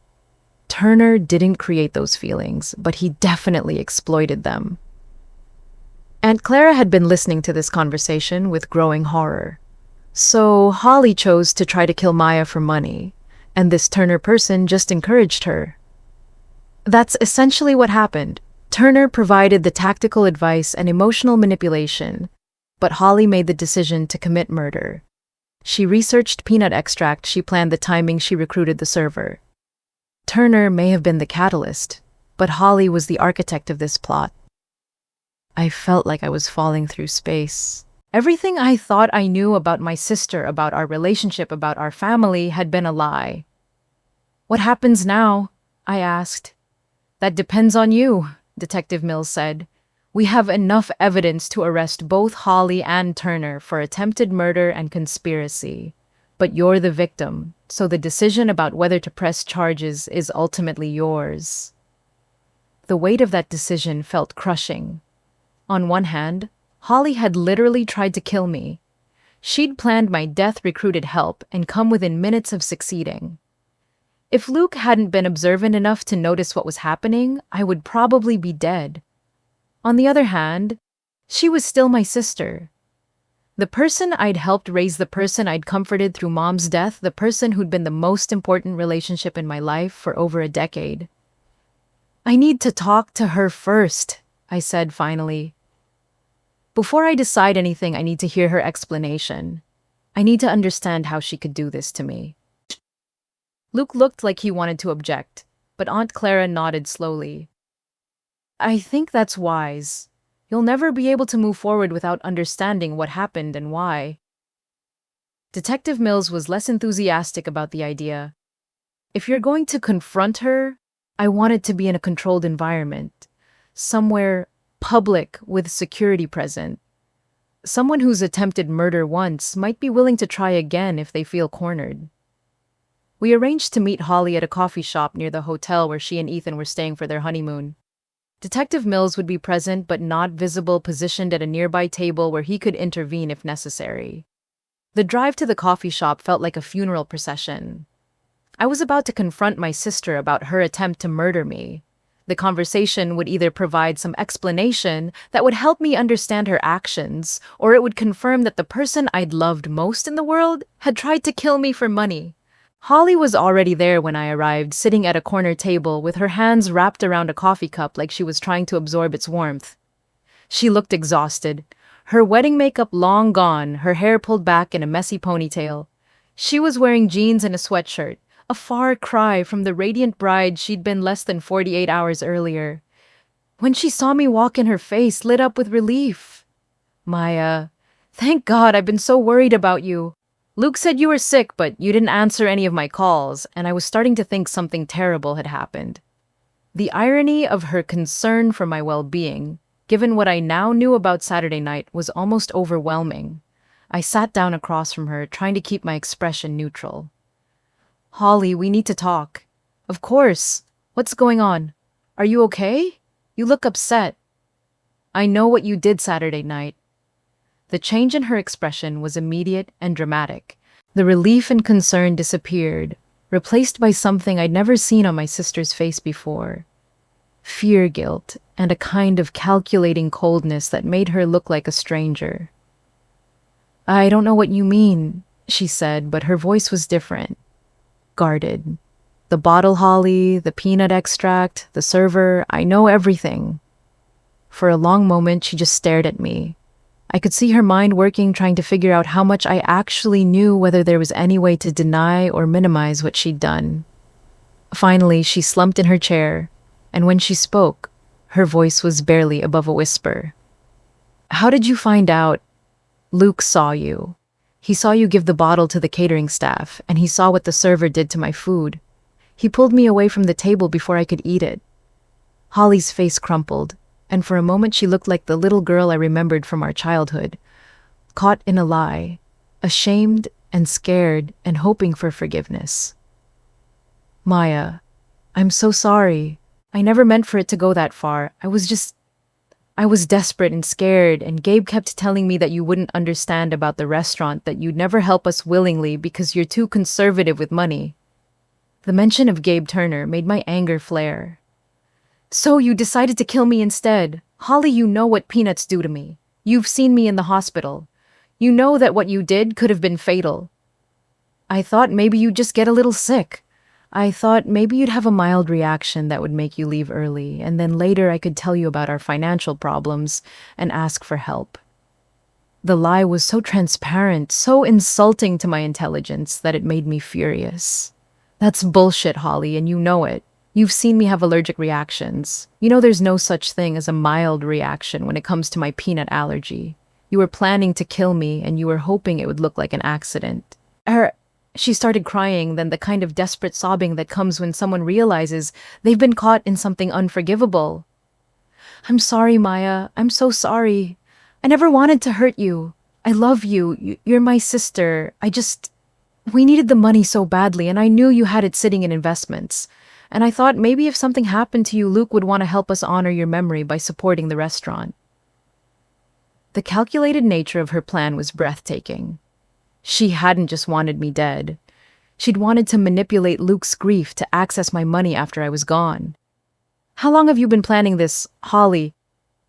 Turner didn't create those feelings, but he definitely exploited them. Aunt Clara had been listening to this conversation with growing horror. So Holly chose to try to kill Maya for money, and this Turner person just encouraged her. That's essentially what happened. Turner provided the tactical advice and emotional manipulation, but Holly made the decision to commit murder. She researched peanut extract, she planned the timing, she recruited the server. Turner may have been the catalyst, But Holly was the architect of this plot. I felt like I was falling through space. Everything I thought I knew about my sister, about our relationship, about our family had been a lie. "What happens now?" I asked. "That depends on you," Detective Mills said. "We have enough evidence to arrest both Holly and Turner for attempted murder and conspiracy. But you're the victim, so the decision about whether to press charges is ultimately yours." The weight of that decision felt crushing. On one hand, Holly had literally tried to kill me. She'd planned my death, recruited help, and come within minutes of succeeding. If Luke hadn't been observant enough to notice what was happening, I would probably be dead. On the other hand, she was still my sister. The person I'd helped raise, the person I'd comforted through Mom's death, the person who'd been the most important relationship in my life for over a decade. "I need to talk to her first," I said finally. "Before I decide anything, I need to hear her explanation. I need to understand how she could do this to me." Luke looked like he wanted to object, but Aunt Clara nodded slowly. "I think that's wise. You'll never be able to move forward without understanding what happened and why." Detective Mills was less enthusiastic about the idea. "If you're going to confront her, I want it to be in a controlled environment, somewhere public with security present. Someone who's attempted murder once might be willing to try again if they feel cornered." We arranged to meet Holly at a coffee shop near the hotel where she and Ethan were staying for their honeymoon. Detective Mills would be present but not visible, positioned at a nearby table where he could intervene if necessary. The drive to the coffee shop felt like a funeral procession. I was about to confront my sister about her attempt to murder me. The conversation would either provide some explanation that would help me understand her actions, or it would confirm that the person I'd loved most in the world had tried to kill me for money. Holly was already there when I arrived, sitting at a corner table with her hands wrapped around a coffee cup like she was trying to absorb its warmth. She looked exhausted, her wedding makeup long gone, her hair pulled back in a messy ponytail. She was wearing jeans and a sweatshirt, a far cry from the radiant bride she'd been less than 48 hours earlier. When she saw me walk in, her face lit up with relief. "Maya, thank God, I've been so worried about you. Luke said you were sick, but you didn't answer any of my calls, and I was starting to think something terrible had happened." The irony of her concern for my well-being, given what I now knew about Saturday night, was almost overwhelming. I sat down across from her, trying to keep my expression neutral. "Holly, we need to talk." "Of course. What's going on? Are you okay? You look upset." "I know what you did Saturday night." The change in her expression was immediate and dramatic. The relief and concern disappeared, replaced by something I'd never seen on my sister's face before. Fear, guilt, and a kind of calculating coldness that made her look like a stranger. "I don't know what you mean," she said, but her voice was different. Guarded. "The bottle, Holly, the peanut extract, the server, I know everything." For a long moment, she just stared at me. I could see her mind working, trying to figure out how much I actually knew, whether there was any way to deny or minimize what she'd done. Finally, she slumped in her chair, and when she spoke, her voice was barely above a whisper. "How did you find out?" "Luke saw you. He saw you give the bottle to the catering staff, and he saw what the server did to my food. He pulled me away from the table before I could eat it." Holly's face crumpled, and for a moment she looked like the little girl I remembered from our childhood, caught in a lie, ashamed and scared and hoping for forgiveness. "Maya, I'm so sorry. I never meant for it to go that far. I was desperate and scared, and Gabe kept telling me that you wouldn't understand about the restaurant, that you'd never help us willingly because you're too conservative with money." The mention of Gabe Turner made my anger flare. "So you decided to kill me instead. Holly, you know what peanuts do to me. You've seen me in the hospital. You know that what you did could have been fatal. I thought maybe you'd just get a little sick. I thought maybe you'd have a mild reaction that would make you leave early, and then later I could tell you about our financial problems and ask for help." The lie was so transparent, so insulting to my intelligence, that it made me furious. "That's bullshit, Holly, and you know it. You've seen me have allergic reactions. You know there's no such thing as a mild reaction when it comes to my peanut allergy. You were planning to kill me and you were hoping it would look like an accident. She started crying, then the kind of desperate sobbing that comes when someone realizes they've been caught in something unforgivable. I'm sorry, Maya. I'm so sorry. I never wanted to hurt you. I love you. You're my sister. We needed the money so badly, and I knew you had it sitting in investments. And I thought maybe if something happened to you, Luke would want to help us honor your memory by supporting the restaurant. The calculated nature of her plan was breathtaking. She hadn't just wanted me dead. She'd wanted to manipulate Luke's grief to access my money after I was gone. How long have you been planning this, Holly?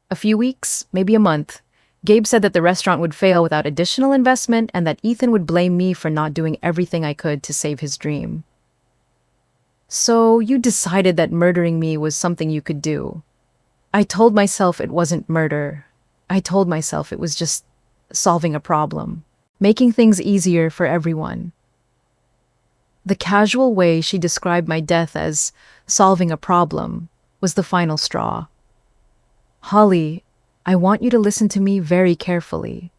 A few weeks, maybe a month. Gabe said that the restaurant would fail without additional investment and that Ethan would blame me for not doing everything I could to save his dream. So you decided that murdering me was something you could do. I told myself it wasn't murder. I told myself it was just solving a problem, making things easier for everyone. The casual way she described my death as solving a problem was the final straw. Holly, I want you to listen to me very carefully.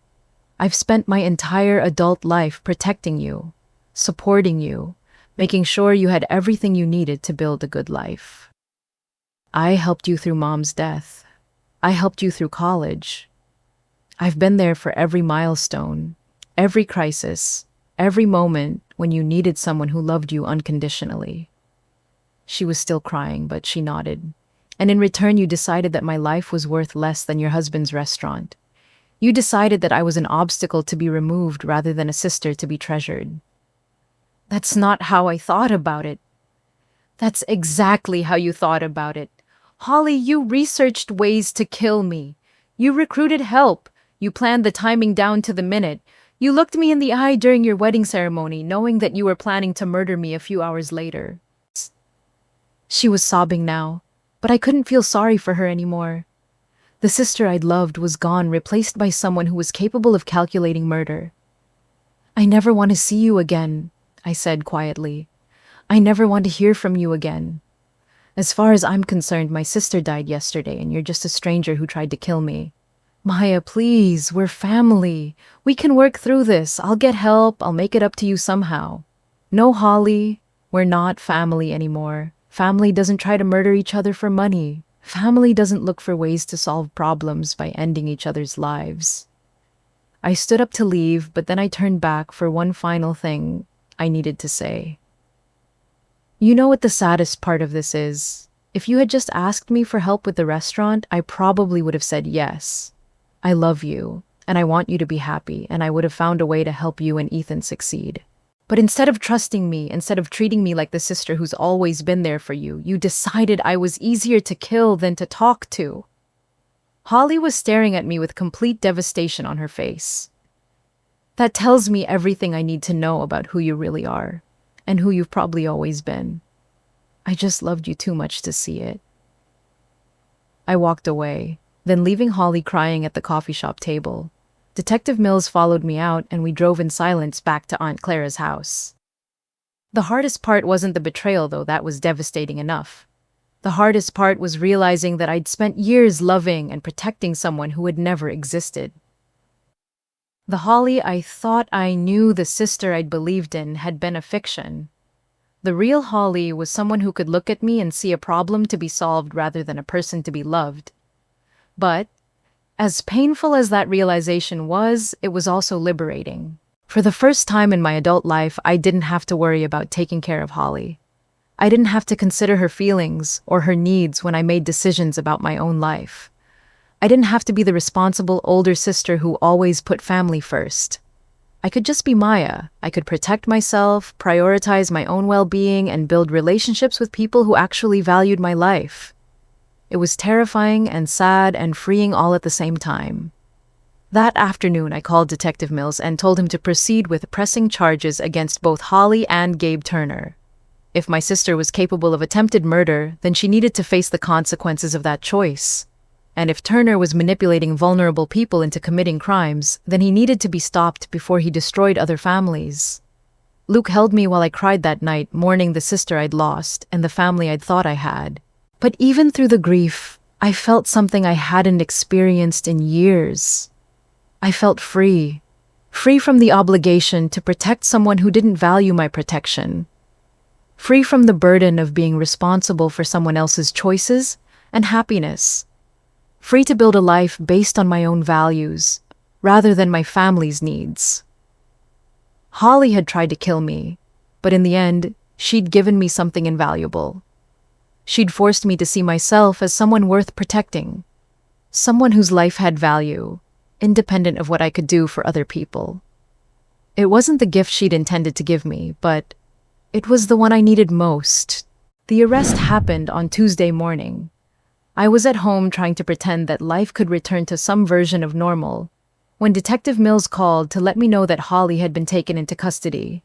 I've spent my entire adult life protecting you, supporting you, making sure you had everything you needed to build a good life. I helped you through Mom's death. I helped you through college. I've been there for every milestone, every crisis, every moment when you needed someone who loved you unconditionally. She was still crying, but she nodded. And in return, you decided that my life was worth less than your husband's restaurant. You decided that I was an obstacle to be removed rather than a sister to be treasured. That's not how I thought about it. That's exactly how you thought about it. Holly, you researched ways to kill me. You recruited help. You planned the timing down to the minute. You looked me in the eye during your wedding ceremony, knowing that you were planning to murder me a few hours later. She was sobbing now, but I couldn't feel sorry for her anymore. The sister I'd loved was gone, replaced by someone who was capable of calculating murder. I never want to see you again, I said quietly. I never want to hear from you again. As far as I'm concerned, my sister died yesterday and you're just a stranger who tried to kill me. Maya, please, we're family. We can work through this. I'll get help. I'll make it up to you somehow. No, Holly, we're not family anymore. Family doesn't try to murder each other for money. Family doesn't look for ways to solve problems by ending each other's lives. I stood up to leave, but then I turned back for one final thing I needed to say. You know what the saddest part of this is? If you had just asked me for help with the restaurant, I probably would have said yes. I love you, and I want you to be happy, and I would have found a way to help you and Ethan succeed. But instead of trusting me, instead of treating me like the sister who's always been there for you, you decided I was easier to kill than to talk to. Holly was staring at me with complete devastation on her face. That tells me everything I need to know about who you really are, and who you've probably always been. I just loved you too much to see it. I walked away, then leaving Holly crying at the coffee shop table. Detective Mills followed me out and we drove in silence back to Aunt Clara's house. The hardest part wasn't the betrayal, though. That was devastating enough. The hardest part was realizing that I'd spent years loving and protecting someone who had never existed. The Holly I thought I knew, the sister I'd believed in, had been a fiction. The real Holly was someone who could look at me and see a problem to be solved rather than a person to be loved. But as painful as that realization was, it was also liberating. For the first time in my adult life, I didn't have to worry about taking care of Holly. I didn't have to consider her feelings or her needs when I made decisions about my own life. I didn't have to be the responsible older sister who always put family first. I could just be Maya. I could protect myself, prioritize my own well-being, and build relationships with people who actually valued my life. It was terrifying and sad and freeing all at the same time. That afternoon, I called Detective Mills and told him to proceed with pressing charges against both Holly and Gabe Turner. If my sister was capable of attempted murder, then she needed to face the consequences of that choice. And if Turner was manipulating vulnerable people into committing crimes, then he needed to be stopped before he destroyed other families. Luke held me while I cried that night, mourning the sister I'd lost and the family I'd thought I had. But even through the grief, I felt something I hadn't experienced in years. I felt free. Free from the obligation to protect someone who didn't value my protection. Free from the burden of being responsible for someone else's choices and happiness. Free to build a life based on my own values, rather than my family's needs. Holly had tried to kill me, but in the end, she'd given me something invaluable. She'd forced me to see myself as someone worth protecting, someone whose life had value, independent of what I could do for other people. It wasn't the gift she'd intended to give me, but it was the one I needed most. The arrest happened on Tuesday morning. I was at home trying to pretend that life could return to some version of normal, when Detective Mills called to let me know that Holly had been taken into custody.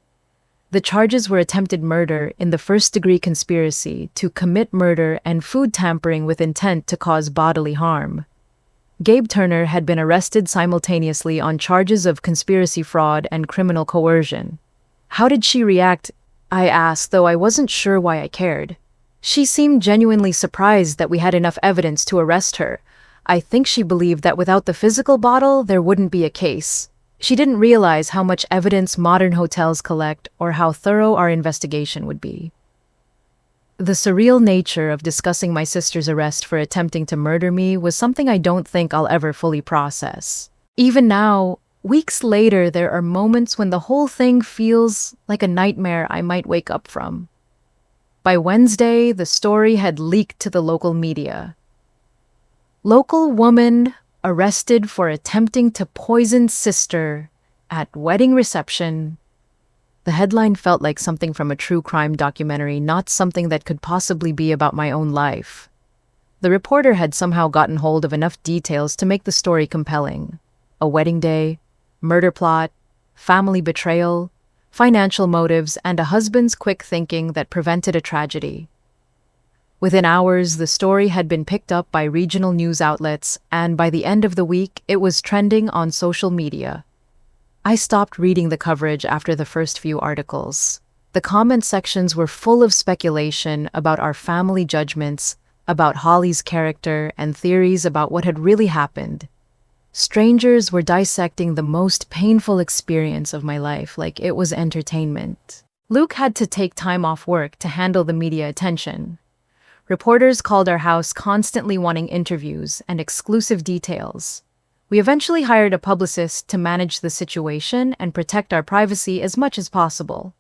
The charges were attempted murder in the first-degree conspiracy to commit murder and food tampering with intent to cause bodily harm. Gabe Turner had been arrested simultaneously on charges of conspiracy fraud and criminal coercion. How did she react? I asked, though I wasn't sure why I cared. She seemed genuinely surprised that we had enough evidence to arrest her. I think she believed that without the physical bottle, there wouldn't be a case. She didn't realize how much evidence modern hotels collect or how thorough our investigation would be. The surreal nature of discussing my sister's arrest for attempting to murder me was something I don't think I'll ever fully process. Even now, weeks later, there are moments when the whole thing feels like a nightmare I might wake up from. By Wednesday, the story had leaked to the local media. Local woman arrested for attempting to poison sister at wedding reception. The headline felt like something from a true crime documentary, not something that could possibly be about my own life. The reporter had somehow gotten hold of enough details to make the story compelling. A wedding day, murder plot, family betrayal, financial motives, and a husband's quick thinking that prevented a tragedy. Within hours, the story had been picked up by regional news outlets, and by the end of the week, it was trending on social media. I stopped reading the coverage after the first few articles. The comment sections were full of speculation about our family judgments, about Holly's character, and theories about what had really happened. Strangers were dissecting the most painful experience of my life like it was entertainment. Luke had to take time off work to handle the media attention. Reporters called our house constantly wanting interviews and exclusive details. We eventually hired a publicist to manage the situation and protect our privacy as much as possible.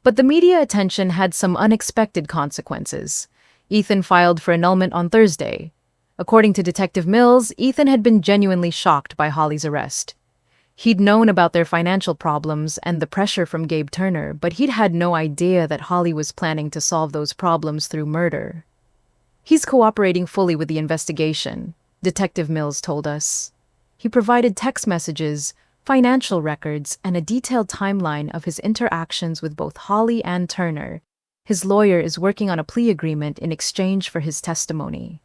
But the media attention had some unexpected consequences. Ethan filed for annulment on Thursday. According to Detective Mills, Ethan had been genuinely shocked by Holly's arrest. He'd known about their financial problems and the pressure from Gabe Turner, but he'd had no idea that Holly was planning to solve those problems through murder. He's cooperating fully with the investigation, Detective Mills told us. He provided text messages, financial records, and a detailed timeline of his interactions with both Holly and Turner. His lawyer is working on a plea agreement in exchange for his testimony.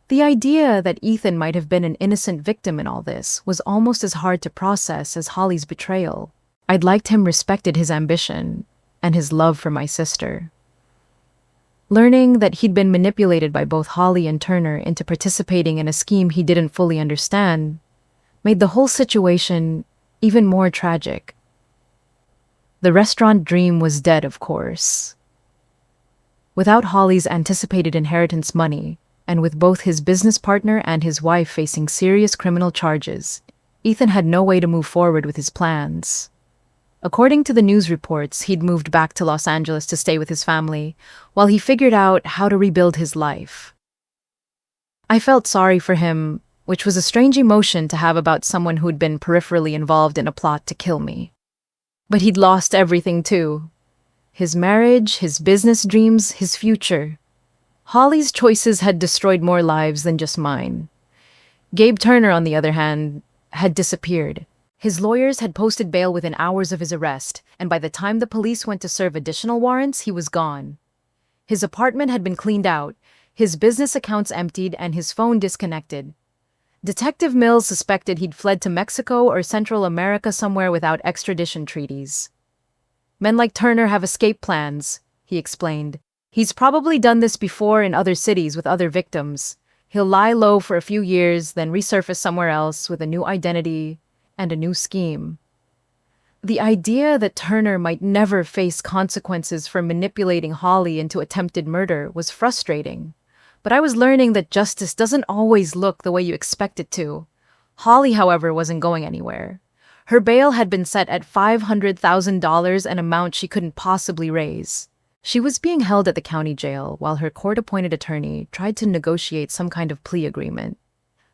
The idea that Ethan might have been an innocent victim in all this was almost as hard to process as Holly's betrayal. I'd liked him respected his ambition and his love for my sister. Learning that he'd been manipulated by both Holly and Turner into participating in a scheme he didn't fully understand made the whole situation even more tragic. The restaurant dream was dead, of course. Without Holly's anticipated inheritance money, and with both his business partner and his wife facing serious criminal charges, Ethan had no way to move forward with his plans. According to the news reports, he'd moved back to Los Angeles to stay with his family, while he figured out how to rebuild his life. I felt sorry for him, which was a strange emotion to have about someone who'd been peripherally involved in a plot to kill me. But he'd lost everything too. His marriage, his business dreams, his future. Holly's choices had destroyed more lives than just mine. Gabe Turner, on the other hand, had disappeared. His lawyers had posted bail within hours of his arrest, and by the time the police went to serve additional warrants, he was gone. His apartment had been cleaned out, his business accounts emptied, and his phone disconnected. Detective Mills suspected he'd fled to Mexico or Central America somewhere without extradition treaties. Men like Turner have escape plans, he explained. He's probably done this before in other cities with other victims. He'll lie low for a few years, then resurface somewhere else with a new identity and a new scheme. The idea that Turner might never face consequences for manipulating Holly into attempted murder was frustrating. But I was learning that justice doesn't always look the way you expect it to. Holly, however, wasn't going anywhere. Her bail had been set at $500,000, an amount she couldn't possibly raise. She was being held at the county jail while her court-appointed attorney tried to negotiate some kind of plea agreement.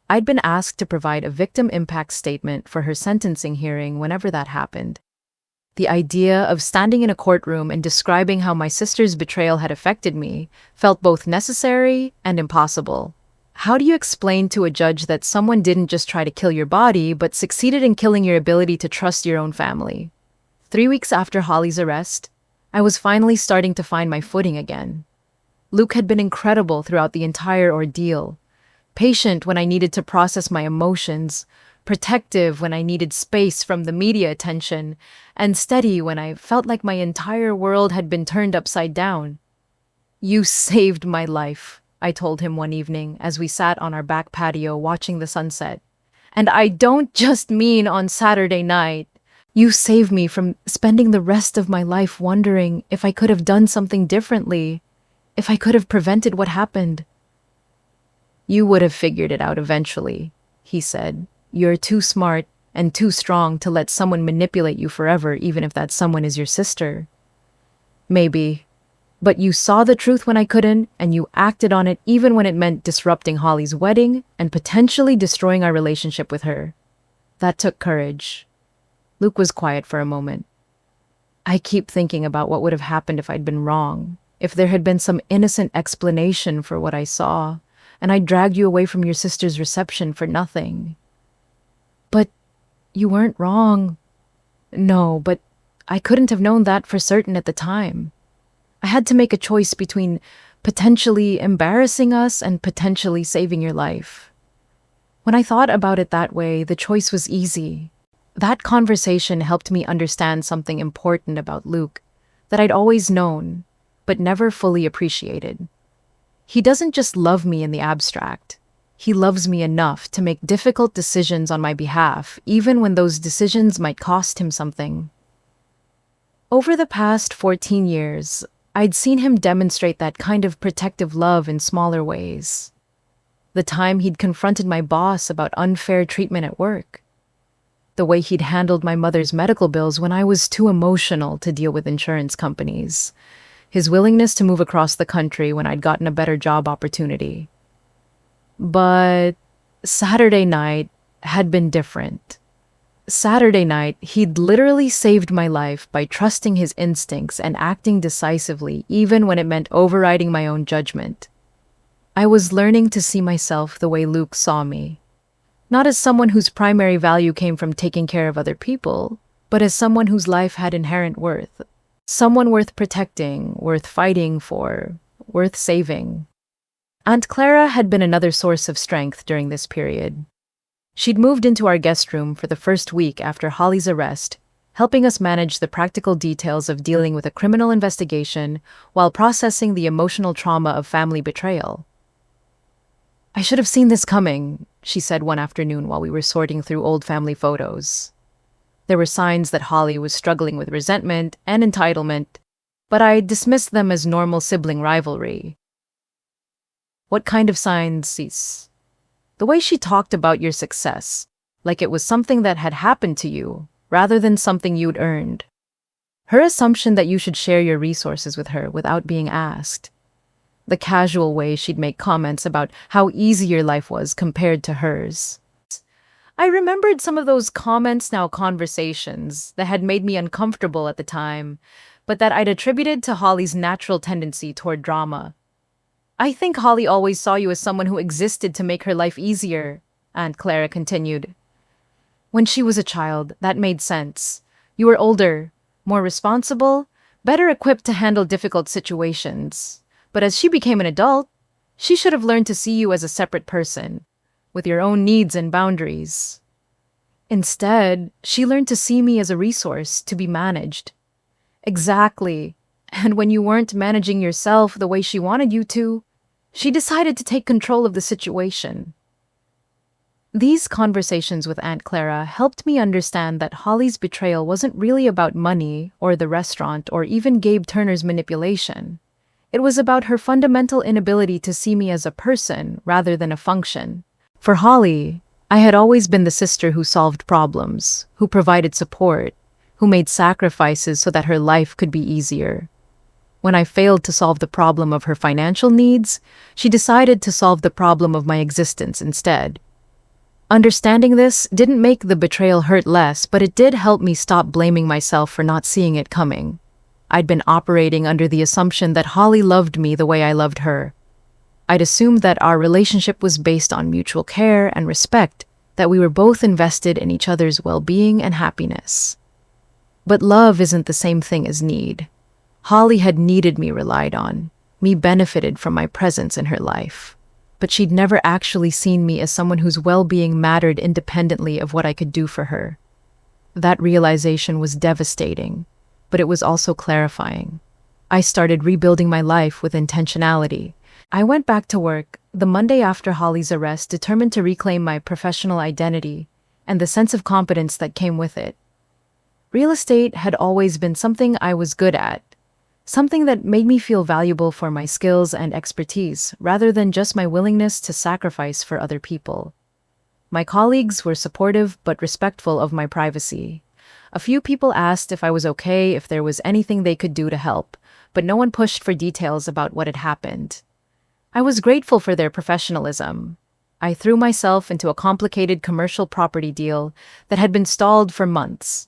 I'd been asked to provide a victim impact statement for her sentencing hearing whenever that happened. The idea of standing in a courtroom and describing how my sister's betrayal had affected me felt both necessary and impossible. How do you explain to a judge that someone didn't just try to kill your body, but succeeded in killing your ability to trust your own family? 3 weeks after Holly's arrest, I was finally starting to find my footing again. Luke had been incredible throughout the entire ordeal. Patient when I needed to process my emotions, protective when I needed space from the media attention, and steady when I felt like my entire world had been turned upside down. "You saved my life," I told him one evening as we sat on our back patio watching the sunset. "And I don't just mean on Saturday night. You saved me from spending the rest of my life wondering if I could have done something differently, if I could have prevented what happened." "You would have figured it out eventually," he said. "You're too smart and too strong to let someone manipulate you forever, even if that someone is your sister." "Maybe. But you saw the truth when I couldn't, and you acted on it even when it meant disrupting Holly's wedding and potentially destroying our relationship with her. That took courage." Luke was quiet for a moment. "I keep thinking about what would have happened if I'd been wrong, if there had been some innocent explanation for what I saw, and I dragged you away from your sister's reception for nothing." "But you weren't wrong." "No, but I couldn't have known that for certain at the time. I had to make a choice between potentially embarrassing us and potentially saving your life. When I thought about it that way, the choice was easy. That conversation helped me understand something important about Luke that I'd always known, but never fully appreciated. He doesn't just love me in the abstract. He loves me enough to make difficult decisions on my behalf, even when those decisions might cost him something. Over the past 14 years, I'd seen him demonstrate that kind of protective love in smaller ways. The time he'd confronted my boss about unfair treatment at work. The way he'd handled my mother's medical bills when I was too emotional to deal with insurance companies. His willingness to move across the country when I'd gotten a better job opportunity. But Saturday night had been different. Saturday night, he'd literally saved my life by trusting his instincts and acting decisively, even when it meant overriding my own judgment. I was learning to see myself the way Luke saw me. Not as someone whose primary value came from taking care of other people, but as someone whose life had inherent worth. Someone worth protecting, worth fighting for, worth saving. Aunt Clara had been another source of strength during this period. She'd moved into our guest room for the first week after Holly's arrest, helping us manage the practical details of dealing with a criminal investigation while processing the emotional trauma of family betrayal. "I should have seen this coming," she said one afternoon while we were sorting through old family photos. There were signs that Holly was struggling with resentment and entitlement, but I dismissed them as normal sibling rivalry. "What kind of signs, Sis?" "The way she talked about your success, like it was something that had happened to you, rather than something you'd earned. Her assumption that you should share your resources with her without being asked. The casual way she'd make comments about how easy your life was compared to hers." I remembered some of those comments now conversations that had made me uncomfortable at the time, but that I'd attributed to Holly's natural tendency toward drama. "I think Holly always saw you as someone who existed to make her life easier," Aunt Clara continued. "When she was a child, that made sense. You were older, more responsible, better equipped to handle difficult situations. But as she became an adult, she should have learned to see you as a separate person, with your own needs and boundaries. Instead, she learned to see me as a resource to be managed. Exactly. And when you weren't managing yourself the way she wanted you to, she decided to take control of the situation. These conversations with Aunt Clara helped me understand that Holly's betrayal wasn't really about money or the restaurant or even Gabe Turner's manipulation. It was about her fundamental inability to see me as a person rather than a function. For Holly, I had always been the sister who solved problems, who provided support, who made sacrifices so that her life could be easier. When I failed to solve the problem of her financial needs, she decided to solve the problem of my existence instead. Understanding this didn't make the betrayal hurt less, but it did help me stop blaming myself for not seeing it coming. I'd been operating under the assumption that Holly loved me the way I loved her. I'd assumed that our relationship was based on mutual care and respect, that we were both invested in each other's well-being and happiness. But love isn't the same thing as need. Holly had needed me relied on, me benefited from my presence in her life. But she'd never actually seen me as someone whose well-being mattered independently of what I could do for her. That realization was devastating, but it was also clarifying. I started rebuilding my life with intentionality. I went back to work the Monday after Holly's arrest, determined to reclaim my professional identity and the sense of competence that came with it. Real estate had always been something I was good at, something that made me feel valuable for my skills and expertise, rather than just my willingness to sacrifice for other people. My colleagues were supportive but respectful of my privacy. A few people asked if I was okay, if there was anything they could do to help, but no one pushed for details about what had happened. I was grateful for their professionalism. I threw myself into a complicated commercial property deal that had been stalled for months.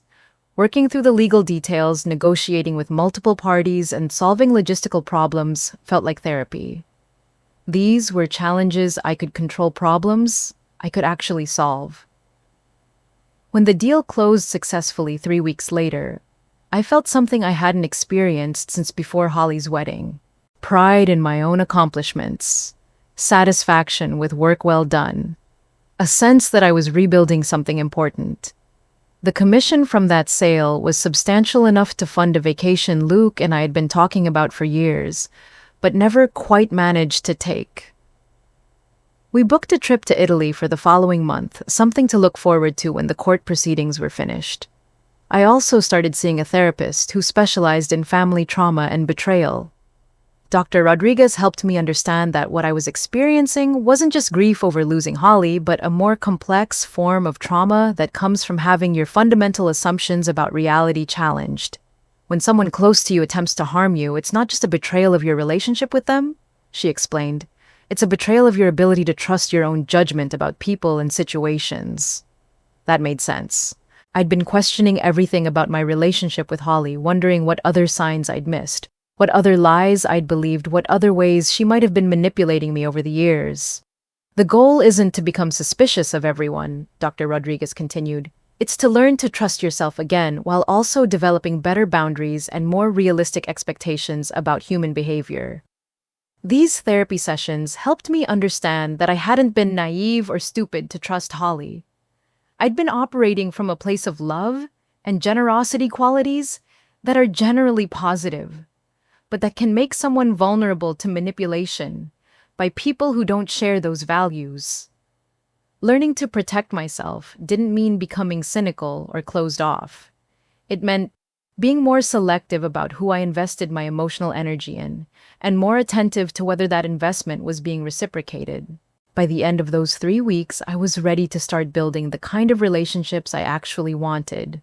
Working through the legal details, negotiating with multiple parties, and solving logistical problems felt like therapy. These were challenges I could control, problems I could actually solve. When the deal closed successfully 3 weeks later, I felt something I hadn't experienced since before Holly's wedding. Pride in my own accomplishments, satisfaction with work well done, a sense that I was rebuilding something important. The commission from that sale was substantial enough to fund a vacation Luke and I had been talking about for years, but never quite managed to take. We booked a trip to Italy for the following month, something to look forward to when the court proceedings were finished. I also started seeing a therapist who specialized in family trauma and betrayal. Dr. Rodriguez helped me understand that what I was experiencing wasn't just grief over losing Holly, but a more complex form of trauma that comes from having your fundamental assumptions about reality challenged. When someone close to you attempts to harm you, it's not just a betrayal of your relationship with them, she explained. It's a betrayal of your ability to trust your own judgment about people and situations. That made sense. I'd been questioning everything about my relationship with Holly, wondering what other signs I'd missed. What other lies I'd believed, what other ways she might have been manipulating me over the years. The goal isn't to become suspicious of everyone, Dr. Rodriguez continued. It's to learn to trust yourself again while also developing better boundaries and more realistic expectations about human behavior. These therapy sessions helped me understand that I hadn't been naive or stupid to trust Holly. I'd been operating from a place of love and generosity, qualities that are generally positive, but that can make someone vulnerable to manipulation by people who don't share those values. Learning to protect myself didn't mean becoming cynical or closed off. It meant being more selective about who I invested my emotional energy in, and more attentive to whether that investment was being reciprocated. By the end of those 3 weeks, I was ready to start building the kind of relationships I actually wanted.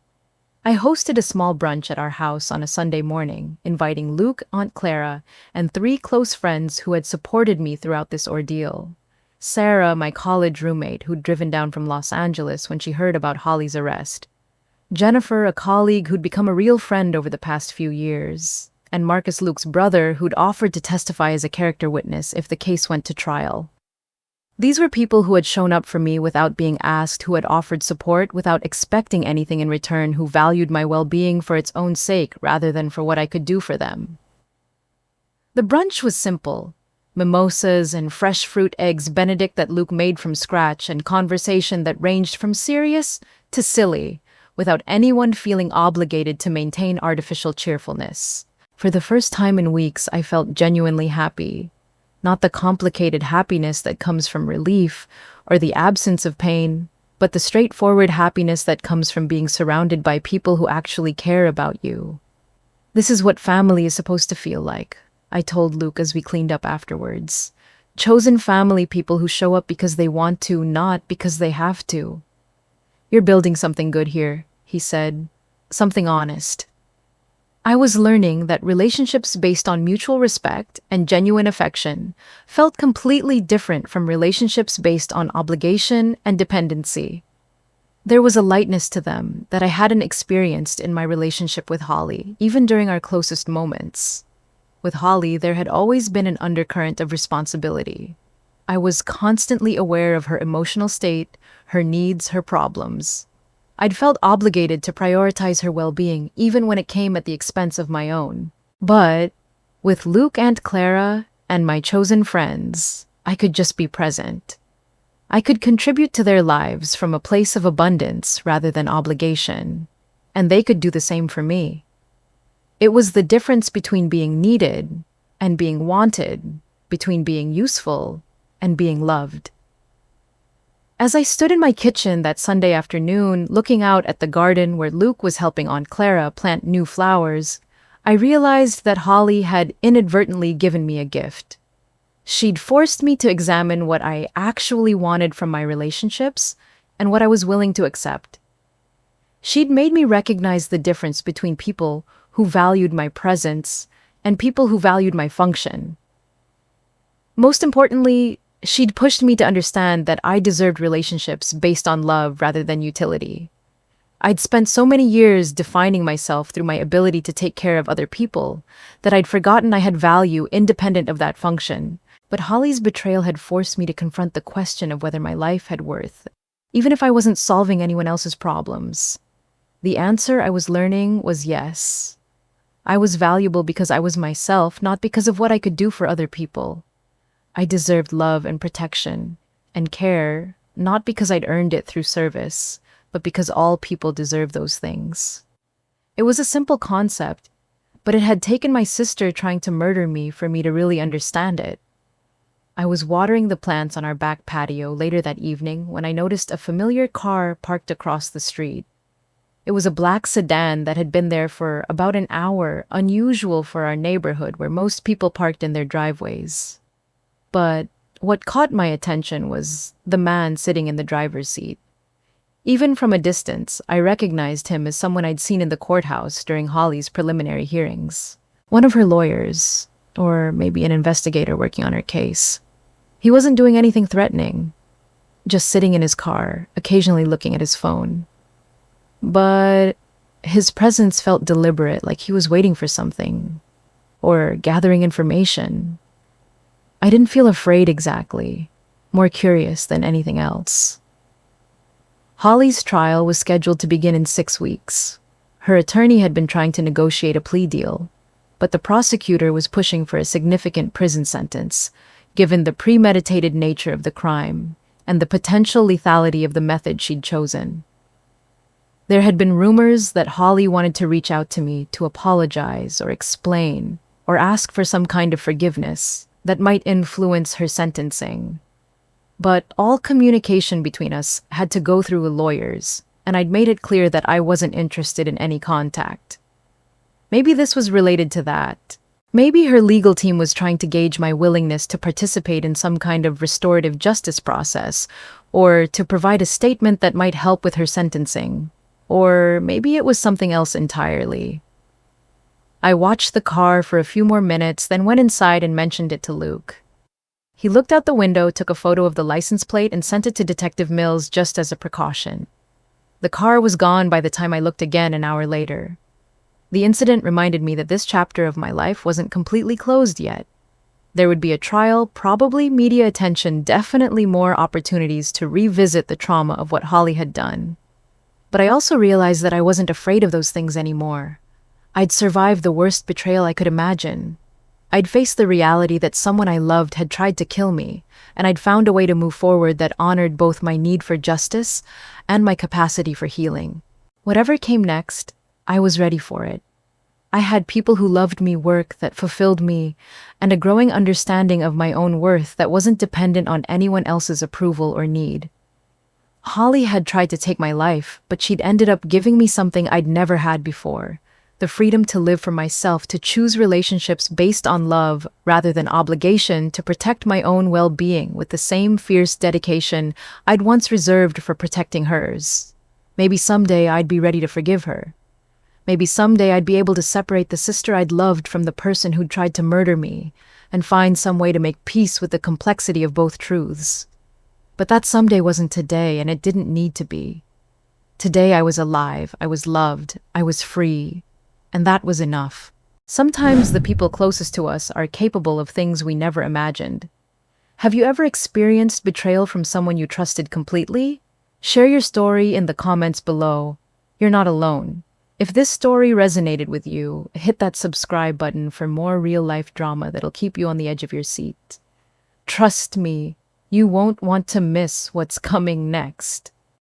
I hosted a small brunch at our house on a Sunday morning, inviting Luke, Aunt Clara, and 3 close friends who had supported me throughout this ordeal. Sarah, my college roommate who'd driven down from Los Angeles when she heard about Holly's arrest. Jennifer, a colleague who'd become a real friend over the past few years. And Marcus, Luke's brother, who'd offered to testify as a character witness if the case went to trial. These were people who had shown up for me without being asked, who had offered support without expecting anything in return, who valued my well-being for its own sake rather than for what I could do for them. The brunch was simple. Mimosas and fresh fruit eggs Benedict that Luke made from scratch, and conversation that ranged from serious to silly, without anyone feeling obligated to maintain artificial cheerfulness. For the first time in weeks, I felt genuinely happy. Not the complicated happiness that comes from relief or the absence of pain, but the straightforward happiness that comes from being surrounded by people who actually care about you. This is what family is supposed to feel like, I told Luke as we cleaned up afterwards. Chosen family, people who show up because they want to, not because they have to. You're building something good here, he said. Something honest. I was learning that relationships based on mutual respect and genuine affection felt completely different from relationships based on obligation and dependency. There was a lightness to them that I hadn't experienced in my relationship with Holly, even during our closest moments. With Holly, there had always been an undercurrent of responsibility. I was constantly aware of her emotional state, her needs, her problems. I'd felt obligated to prioritize her well-being, even when it came at the expense of my own. But with Luke and Clara and my chosen friends, I could just be present. I could contribute to their lives from a place of abundance rather than obligation, and they could do the same for me. It was the difference between being needed and being wanted, between being useful and being loved. As I stood in my kitchen that Sunday afternoon, looking out at the garden where Luke was helping Aunt Clara plant new flowers, I realized that Holly had inadvertently given me a gift. She'd forced me to examine what I actually wanted from my relationships and what I was willing to accept. She'd made me recognize the difference between people who valued my presence and people who valued my function. Most importantly, she'd pushed me to understand that I deserved relationships based on love rather than utility. I'd spent so many years defining myself through my ability to take care of other people that I'd forgotten I had value independent of that function. But Holly's betrayal had forced me to confront the question of whether my life had worth, even if I wasn't solving anyone else's problems. The answer, I was learning, was yes. I was valuable because I was myself, not because of what I could do for other people. I deserved love and protection and care, not because I'd earned it through service, but because all people deserve those things. It was a simple concept, but it had taken my sister trying to murder me for me to really understand it. I was watering the plants on our back patio later that evening when I noticed a familiar car parked across the street. It was a black sedan that had been there for about an hour, unusual for our neighborhood where most people parked in their driveways. But what caught my attention was the man sitting in the driver's seat. Even from a distance, I recognized him as someone I'd seen in the courthouse during Holly's preliminary hearings. One of her lawyers, or maybe an investigator working on her case. He wasn't doing anything threatening, just sitting in his car, occasionally looking at his phone. But his presence felt deliberate, like he was waiting for something, or gathering information. I didn't feel afraid exactly, more curious than anything else. Holly's trial was scheduled to begin in 6 weeks. Her attorney had been trying to negotiate a plea deal, but the prosecutor was pushing for a significant prison sentence, given the premeditated nature of the crime and the potential lethality of the method she'd chosen. There had been rumors that Holly wanted to reach out to me to apologize or explain or ask for some kind of forgiveness that might influence her sentencing. But all communication between us had to go through lawyers, and I'd made it clear that I wasn't interested in any contact. Maybe this was related to that. Maybe her legal team was trying to gauge my willingness to participate in some kind of restorative justice process, or to provide a statement that might help with her sentencing. Or maybe it was something else entirely. I watched the car for a few more minutes, then went inside and mentioned it to Luke. He looked out the window, took a photo of the license plate, and sent it to Detective Mills just as a precaution. The car was gone by the time I looked again an hour later. The incident reminded me that this chapter of my life wasn't completely closed yet. There would be a trial, probably media attention, definitely more opportunities to revisit the trauma of what Holly had done. But I also realized that I wasn't afraid of those things anymore. I'd survived the worst betrayal I could imagine. I'd faced the reality that someone I loved had tried to kill me, and I'd found a way to move forward that honored both my need for justice and my capacity for healing. Whatever came next, I was ready for it. I had people who loved me, work that fulfilled me, and a growing understanding of my own worth that wasn't dependent on anyone else's approval or need. Holly had tried to take my life, but she'd ended up giving me something I'd never had before: the freedom to live for myself, to choose relationships based on love rather than obligation, to protect my own well being with the same fierce dedication I'd once reserved for protecting hers. Maybe someday I'd be ready to forgive her. Maybe someday I'd be able to separate the sister I'd loved from the person who'd tried to murder me and find some way to make peace with the complexity of both truths. But that someday wasn't today, and it didn't need to be. Today I was alive, I was loved, I was free, and that was enough. Sometimes the people closest to us are capable of things we never imagined. Have you ever experienced betrayal from someone you trusted completely? Share your story in the comments below. You're not alone. If this story resonated with you, hit that subscribe button for more real-life drama that'll keep you on the edge of your seat. Trust me, you won't want to miss what's coming next.